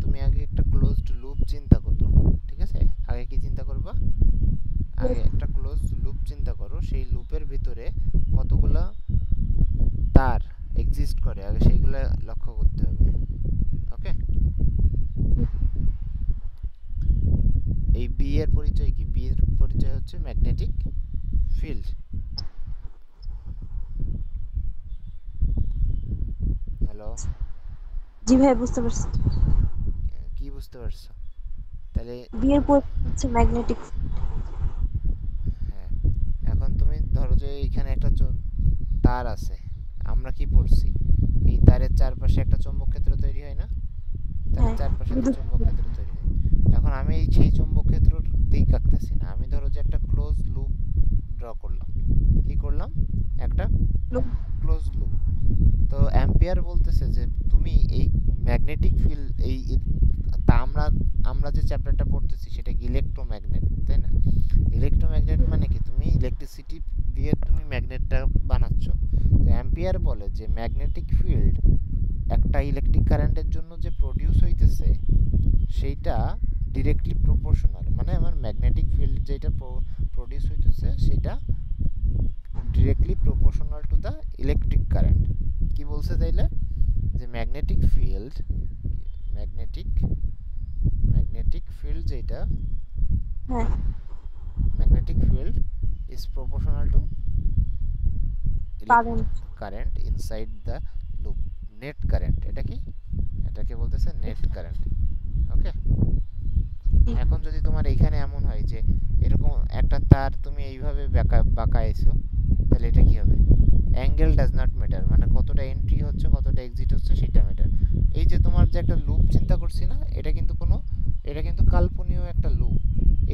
S1: তুমি আগে একটা ক্লোজড লুপ চিন্তা করো, ঠিক আছে? আগে কি চিন্তা করবা, আগে একটা ক্লোজ লুপ চিন্তা করো, সেই লুপের ভিতরে কতগুলা তার এক্সিস্ট করে আগে সেইগুলো লক্ষ্য করতে হবে, ওকে? এই বি এর পরিচয় কি, বি এর পরিচয় হচ্ছে ম্যাগনেটিক ফিল্ড। হ্যালো,
S2: জি ভাই বুঝতে পারছি।
S1: কি বুঝতে পারছো? তাহলে
S2: বিয়ের পর হচ্ছে ম্যাগনেটিক।
S1: হ্যাঁ, এখন তুমি ধরো যে এখানে একটা তার আছে, আমরা কি পড়ছি, এই তারের চারপাশে একটা চৌম্বক ক্ষেত্র তৈরি হয় না, তারের
S2: হ্যাঁ
S1: চারপাশে তো
S2: বিদ্যুৎ
S1: চৌম্বক ক্ষেত্র তৈরি হয়। এখন আমি এই সেই চৌম্বক ক্ষেত্রর দিক আঁকতেছি না, আমি ধরো যে একটা ক্লোজ লুপ ড্র করলাম, কি করলাম, একটা ক্লোজ লুপ। তো অ্যাম্পিয়ার বলতেছে যে তুমি এই ম্যাগনেটিক ফিল্ড, এই তা আমরা আমরা যে চ্যাপ্টারটা পড়তেছি সেটা কি ইলেকট্রোম্যাগনেট, তাই না? ইলেকট্রোম্যাগনেট মানে কি, তুমি ইলেকট্রিসিটি দিয়ে তুমি ম্যাগনেটটা বানাচ্ছ। তো অ্যাম্পিয়ার বলে যে ম্যাগনেটিক ফিল্ড একটা ইলেকট্রিক কারেন্টের জন্য যে প্রডিউস হইতেছে সেইটা ডিরেক্টলি প্রপোর্শনাল, মানে আমার ম্যাগনেটিক ফিল্ড যেটা প্রডিউস হইতেছে সেটা directly proportional to the electric current. কি বলছে তাইলে, যে magnetic field, magnetic magnetic field যেটা,
S2: হ্যাঁ
S1: magnetic field is proportional to
S2: current
S1: current inside the loop, net current, এটা কি, এটাকে বলতেছে নেট কারেন্ট, ওকে? এখন যদি তোমার এইখানে এমন হয় যে এরকম একটা তার তুমি এইভাবে বাঁকাইছো, তাহলে এটা কি হবে, অ্যাঙ্গেল ডাজ নট ম্যাটার, মানে কতটা এন্ট্রি হচ্ছে কতটা এক্সিট হচ্ছে সেটা ম্যাটার। এই যে তোমার যে একটা লুপ চিন্তা করছি না, এটা কিন্তু কাল্পনীয় একটা লুপ।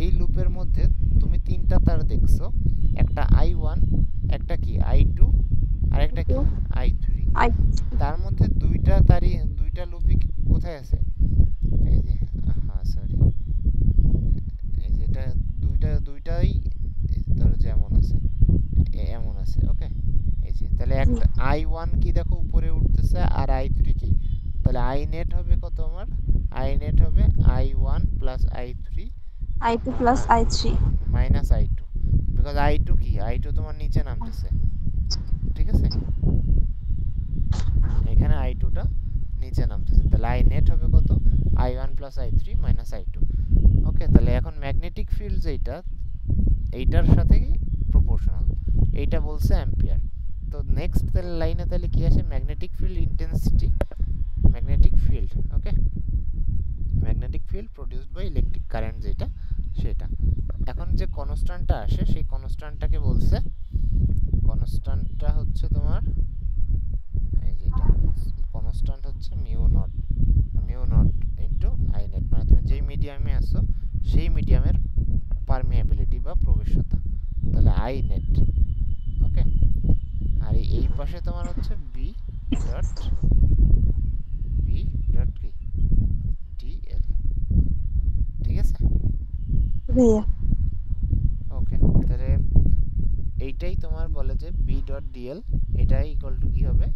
S1: এই লুপের মধ্যে তুমি তিনটা তার দেখছো, একটা i1, একটা কি i2, আর একটা কি i3।
S2: আই
S1: তার মধ্যে দুইটা লুপই কোথায় আছে, এই যে, হ্যাঁ সরি, এই যে এটা দুইটাই ধরো যে এমন আছে, এমন আছে, ওকে? এই যে তাহলে একটা i1 কি দেখো উপরে উঠতেছে, আর i3 কি, তাহলে i নেট হবে কত আমার, i নেট হবে i1 plus i3
S2: i2 plus i3
S1: minus i2, because i2 কি, i2 তোমার নিচে নামতেছে, ঠিক আছে? এখানে i2টা নিচে নামতেছে, তাহলে i নেট হবে কত, i1 plus i3 minus i2, ওকে? তাহলে এখন ম্যাগনেটিক ফিল্ড যেটা এইটার সাথে প্রপোর্শনাল, এইটা বলছে অ্যাম্পিয়ার। তো নেক্সট লাইনে তাহলে কি আসে, magnetic field intensity, magnetic field, okay? Magnetic field produced by electric current যেটা, সেটা। এখন যে কনস্ট্যান্টটা আসে সেই কনস্ট্যান্টটাকে বলছে, কনস্ট্যান্টটা হচ্ছে তোমার এই যেটা, কনস্ট্যান্ট হচ্ছে mu nought into I net, মানে তুমি যেই মিডিয়ামে আছো সেই মিডিয়ামের পারমিয়াবিলিটি বা প্রবেশতা, তাহলে আই নেট, ওকে? আর এই পাশে তোমার হচ্ছে ডট বি ডট কি ডিএল, ঠিক আছে?
S2: ভাইয়া
S1: ওকে, তাহলে এইটাই তোমার বলে যে বি ডট ডিএল, এটাই ইকুয়াল টু কি হবে,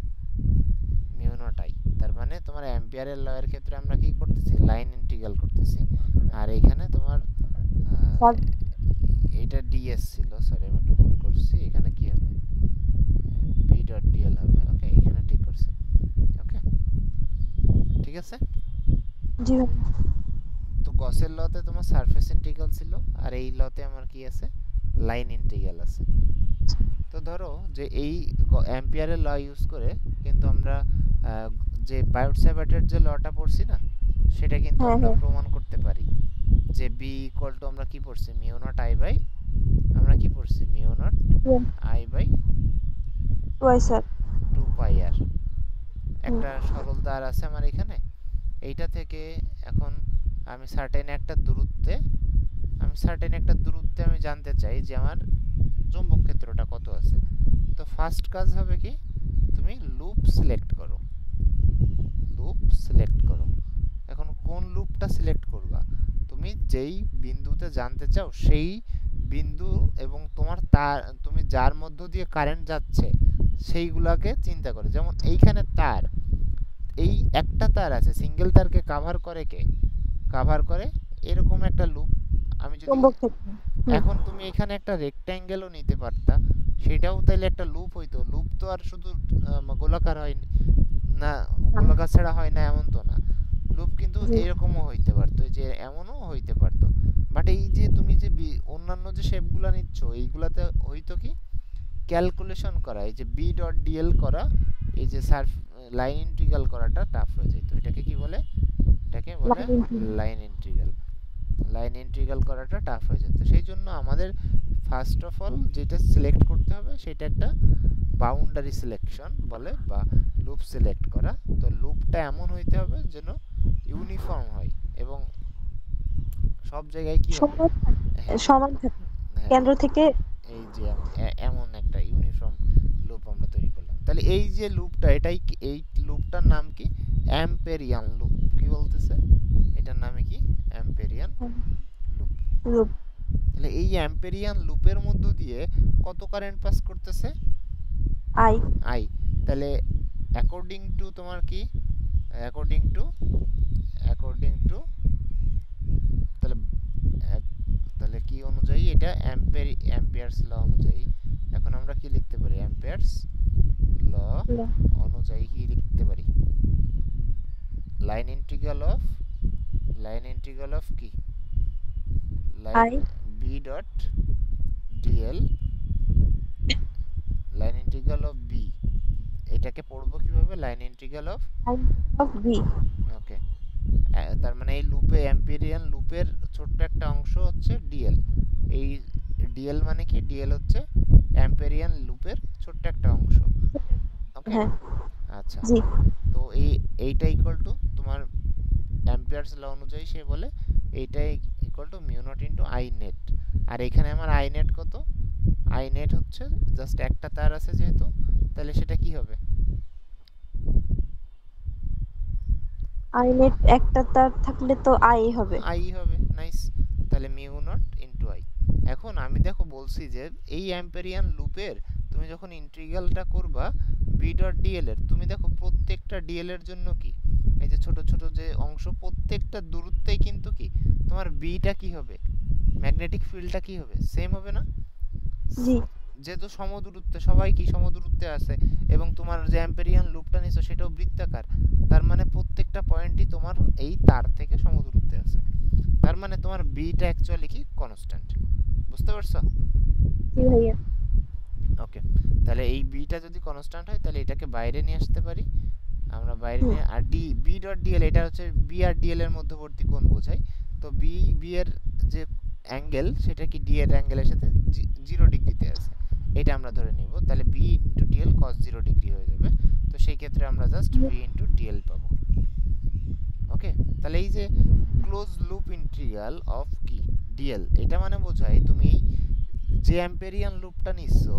S1: মিউ নট আই। তার মানে তোমার অ্যাম্পিয়ারের লয়ের ক্ষেত্রে আমরা কি করতেছি, লাইন ইন্টিগ্রাল করতেছি, আর এইখানে তোমার
S2: স্যার
S1: এটা ডিএস ছিল, সরি আমি একটু ভুল করছি, করছি, এখানে কি হবে, বি ডট ডিএল হবে। ওকে, এখানে ঠিক করছি। ওকে, ঠিক আছে।
S2: জি ভাইয়া।
S1: তো গসের লতে তোমার সারফেস ইন্টিগ্রাল ছিল, আর এই লতে আমার কি আছে, লাইন ইন্টিগ্রাল আছে। তো ধরো যে এই অ্যাম্পিয়ারের ল ইউজ করে কিন্তু আমরা যে বায়োট স্যাভার্টের যে লটা পড়ছি না, সেটা কিন্তু
S2: হ্যাঁ
S1: আমরা
S2: হ্যাঁ
S1: প্রমাণ করতে পারি যে বি ইকুয়াল টু আমরা কি পড়ছি, মিউ নট আই বাই, আমরা কি পড়ছি, mu naught I by
S2: Y sir.
S1: 2 pi R. একটা সরল তার আছে আমার এখানে, এইটা থেকে এখন আমি সার্টেন একটা দূরত্বে আমি জানতে চাই যে আমার চৌম্বক ক্ষেত্রটা কত আছে। তো ফার্স্ট কাজ হবে কি, তুমি লুপ সিলেক্ট করো, এখন কোন লুপটা সিলেক্ট করবা, তুমি যেই বিন্দুতে জানতে চাও সেই বিন্দু এবং তুমি যার মধ্য দিয়ে কারেন্ট যাচ্ছে সেইগুলাকে চিন্তা করে। যেমন এইখানে তার, এই একটা তার আছে, সিঙ্গেল তারকে কাভার করে এরকম একটা লুপ। আমি যদি
S2: চৌম্বক ক্ষেত্র।
S1: এখন তুমি এখানে একটা রেক্ট্যাঙ্গেলও নিতে পারতা, সেটাও তাইলে একটা লুপ হইতো। লুপ তো আর শুধু গোলাকার হয় না, গোলাকার ছাড়া হয় না এমন তো না। লুপ কিন্তু
S2: জি
S1: এরকমও হইতে পারতো, যে এমনও হইতে পারতো। বাট এই যে তুমি যে অন্যান্য যে শেপগুলো নিচ্ছ, এইগুলাতে হইতো কি, ক্যালকুলেশন করা, এই যে বি ডট ডিএল করা, এই যে লাইন ইন্টিগ্রাল করাটা টাফ হয়ে যেত। এটাকে কি বলে, এটাকে বলে
S2: লাইন ইন্টিগ্রাল।
S1: লাইন ইন্টিগ্রাল করাটা টাফ হয়ে যেত। সেই জন্য আমাদের ফার্স্ট অফ অল যেটা সিলেক্ট করতে হবে সেটা একটা বাউন্ডারি সিলেকশন বলে, বা লুপ সিলেক্ট করা। তো লুপটা এমন হইতে হবে যেন ইউনিফর্ম হয় এবং সব জায়গায় কি হবে,
S2: সমান
S1: হ্যাঁ
S2: সমান থাকে
S1: হ্যাঁ,
S2: কেন্দ্র থেকে।
S1: এই যে এমন একটা ইউনিফর্ম লুপ আমরা তৈরি করলাম। তাহলে এই যে লুপটা, এই লুপটার নাম কি, অ্যাম্পেরিয়ান লুপ। কি বলতেছে, এটার নামে কি, অ্যাম্পেরিয়ান লুপ।
S2: রূপ।
S1: তাহলে এই অ্যাম্পেরিয়ান লুপের মধ্য দিয়ে কত কারেন্ট পাস করতেছে,
S2: আই।
S1: আই। তাহলে অ্যাকর্ডিং টু তোমার কি, অ্যাকর্ডিং টু তাহলে তাহলে কি অনুযায়ী, এটা অ্যাম্পিয়ার্স ল অনুযায়ী। এখন আমরা কি লিখতে পারি, অ্যাম্পিয়ার্স ল অনুযায়ী কি লিখতে পারি, লাইন ইন্টিগ্রাল অফ কি, line
S2: I
S1: B dot dl, line integral of B, এটাকে পড়বো কিভাবে, line integral of,
S2: of B.
S1: Okay. তার মানে এই লুপে, অ্যাম্পিরিয়ান লুপের ছোট্ট একটা অংশ হচ্ছে ডিএল। এই ডিএল মানে কি, ডিএল হচ্ছে অ্যাম্পিরিয়ান লুপের ছোট্ট একটা অংশ। ওকে,
S2: হ্যাঁ
S1: আচ্ছা।
S2: জি।
S1: তো এইটা ইকুয়াল টু তোমার অ্যাম্পিয়ার্স ল অনুযায়ী সে বলে এইটাই equal to mu nought into I net. আর এখানে আমার আই নেট কত, আই নেট হচ্ছে জাস্ট একটা তার আছে যেহেতু, তাহলে সেটা কি হবে,
S2: আই নেট একটা তার থাকলে তো আই হবে।
S1: আই হবে, নাইস। তাহলে মিউ নট ইনটু আই। এখন আমি দেখো বলছি যে এই অ্যাম্পেরিয়ান লুপের তুমি যখন ইন্টিগ্রালটা করবা বি ডট ডিএল এর, তুমি দেখো প্রত্যেকটা ডিএল এর জন্য কি, এই যে ছোট ছোট যে অংশ, প্রত্যেকটা দূরত্বেই কিন্তু কি তোমার বিটা কি হবে, ম্যাগনেটিক ফিল্ডটা কি হবে, সেম হবে না।
S2: জি
S1: যেহেতু সমদূরত্বে, সবাই কি সমদূরত্বে আছে, এবং তোমার যে অ্যাম্পেরিয়ান লুপটা নিছো সেটাও বৃত্তাকার, তার মানে প্রত্যেকটা পয়েন্টই তোমার এই তার থেকে সমদূরত্বে আছে। তার মানে তোমার বিটা অ্যাকচুয়ালি কি কনস্ট্যান্ট। বুঝতে পারছো,
S2: জি ভাইয়া।
S1: ওকে। তাহলে এই বিটা যদি কনস্ট্যান্ট হয় তাহলে এটাকে বাইরে নিয়ে আসতে পারি আমরা, বাইরে
S2: হুম।
S1: নিয়ে, আর বি ডট ডিএল এটা হচ্ছে বি আর ডিএল এর মধ্যবর্তী কোণ বোঝায়। তো বি এর যে অ্যাঙ্গেল সেটা কি ডি এর অ্যাঙ্গেলের সাথে 0 ডিগ্রিতে আছে, এটা আমরা ধরে নিব। তাহলে B into DL cos 0 degree হয়ে যাবে। তো সেই ক্ষেত্রে আমরা জাস্ট বি ইন্টু ডিএল পাবো। ওকে, তাহলে এই যে ক্লোজ লুপ ইন্টিগ্রাল অফ কি ডিএল, এটা মানে বোঝায় তুমি যে অ্যাম্পেরিয়ান লুপটা নিছো,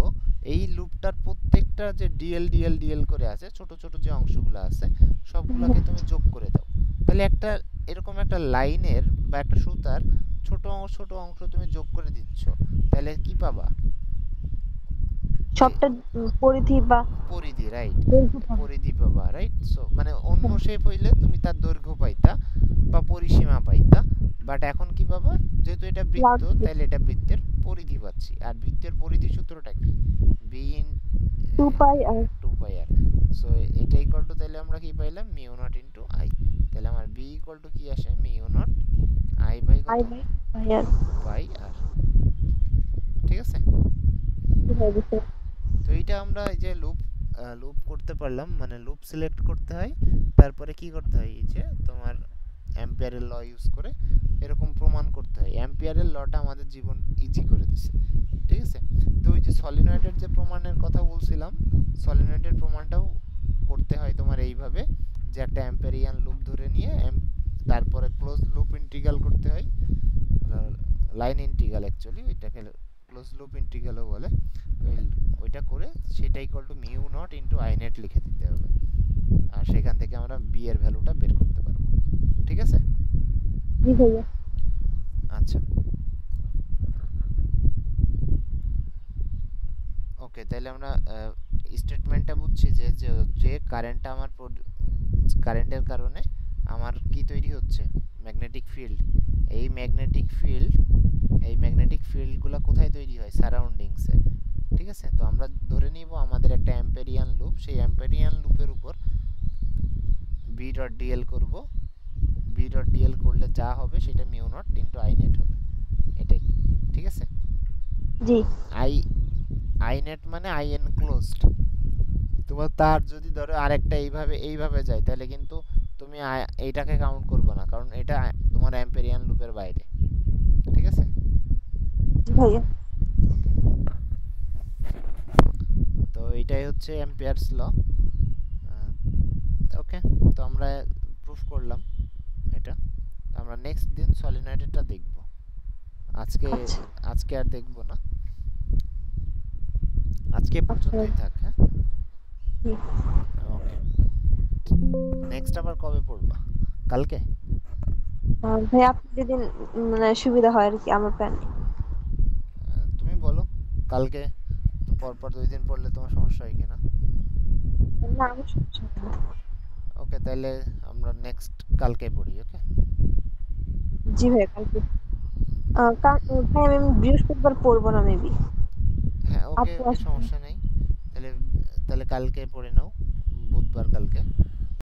S1: এই লুপটার প্রত্যেকটা যে ডিএল ডিএল ডিএল করে আছে, ছোট ছোট যে অংশগুলো আছে সবগুলোকে তুমি যোগ করে দাও। তাহলে একটা এরকম একটা লাইনের বা একটা সুতার ছোট ছোট অংশ তুমি যোগ করে দিচ্ছ, তাহলে কি পাবা,
S2: সবটা পরিধি বা
S1: পরিধি, রাইট,
S2: দৈর্ঘ্য পাবো।
S1: পরিধি পাবা, রাইট। সো মানে অন্য শেপ হইলে তুমি তার দৈর্ঘ্য পাইতা বা পরিসীমা পাইতা, বাট এখন কি পাবা, যেহেতু এটা বৃত্ত
S2: লাউড
S1: তাহলে এটা বৃত্তের পরিধি পাচ্ছি, আর বৃত্তের পরিধি সূত্রটা কি? B in
S2: 2 pi R
S1: 2 pi R. So এটা ইকুয়াল টু, তাহলে আমরা কি পাইলাম, মিউ নট ইনটু আই। তাহলে আমার বি ইকুয়াল টু কি আসে, mu naught I by
S2: I
S1: কত,
S2: by pi R.
S1: Pi R. ঠিক আছে।
S2: কি হয়ে গেছে?
S1: তো এইটা আমরা এই যে লুপ লুপ করতে পারলাম, মানে লুপ সিলেক্ট করতে হয়, তারপরে কি করতে হয়, এই যে তোমার অ্যাম্পিয়ারের ল ইউজ করে এরকম প্রমাণ করতে হয়। অ্যাম্পিয়ারের লটা আমাদের জীবন ইজি করে দিছে। ঠিক আছে। তো ওই যে সলিনয়েডের যে প্রমাণের কথা বলছিলাম, সলিনয়েডের প্রমাণটাও করতে হয় তোমার এইভাবে, যে একটা অ্যাম্পেরিয়ান লুপ ধরে নিয়ে তারপরে ক্লোজ লুপ ইন্টিগ্রাল করতে হয়, লাইন ইন্টিগ্রাল অ্যাকচুয়ালি ওইটাকে ক্লোজ লুপ ইন্টিগ্রালও বলে। ওইটা করে সেটা equal to mu not into I net লিখে দিতে হবে, আর সেখান থেকে আমরা বি এর ভ্যালুটা বের করতে পারবো। ঠিক আছে।
S2: জি ভাইয়া।
S1: আচ্ছা, ওকে, তাহলে আমরা স্টেটমেন্টটা বুঝছি যে যে কারেন্টটা আমার কারেন্টের কারণে আমার কি তৈরি হচ্ছে, ম্যাগনেটিক ফিল্ড। এই ম্যাগনেটিক ফিল্ড, এই ম্যাগনেটিক ফিল্ডগুলো কোথায় তৈরি হয়, সারাউন্ডিংসে। ঠিক আছে। তো আমরা ধরে নিব আমাদের একটা অ্যাম্পেরিয়ান লুপ, সেই অ্যাম্পেরিয়ান লুপের উপর বি ডট ডিএল করব। বি ডট ডিএল করলে যা হবে সেটা mu not into I net হবে, এটাই। ঠিক আছে।
S2: জি
S1: আই আই নেট মানে আই এনক্লোজড। তোমার তার যদি ধরো আরেকটা এইভাবে এইভাবে যায়, তাহলে কিন্তু তুমি এইটাকে কাউন্ট করবে না, কারণ এটা তোমার অ্যাম্পেরিয়ান লুপের বাইরে। ঠিক আছে।
S2: জি ভাইয়া।
S1: তো এটাই হচ্ছে অ্যাম্পিয়ারস ল। ওকে, তো আমরা প্রুফ করলাম এটা। আমরা নেক্সট দিন সলিনয়েডেরটা দেখব। আজকে
S2: আচ্ছা
S1: আজকে আর দেখব না, আজকে
S2: আচ্ছা
S1: পর্যন্তই থাক। হ্যাঁ,
S2: জি।
S1: ওকে। নেক্সট আবার কবে পড়বা, কালকে?
S2: ভাইয়া আপনি যেদিন মানে সুবিধা হয় আর কি, আমার প্ল্যান।
S1: তুমি বলো, কালকে তো পরপর 2 দিন পড়লে তোমার সমস্যা হয় কিনা?
S2: না আমার সমস্যা হবে না।
S1: ওকে, তাহলে আমরা নেক্সট কালকে পড়ি। ওকে।
S2: জি ভাইয়া কালকে। ভাই আমি বৃহস্পতিবার পড়বো না মেবি।
S1: হ্যাঁ, ওকে
S2: আপু
S1: ওকে,
S2: আসবে।
S1: সমস্যা নেই। তাহলে তাহলে কালকে পড়ে নাও, বুধবার কালকে।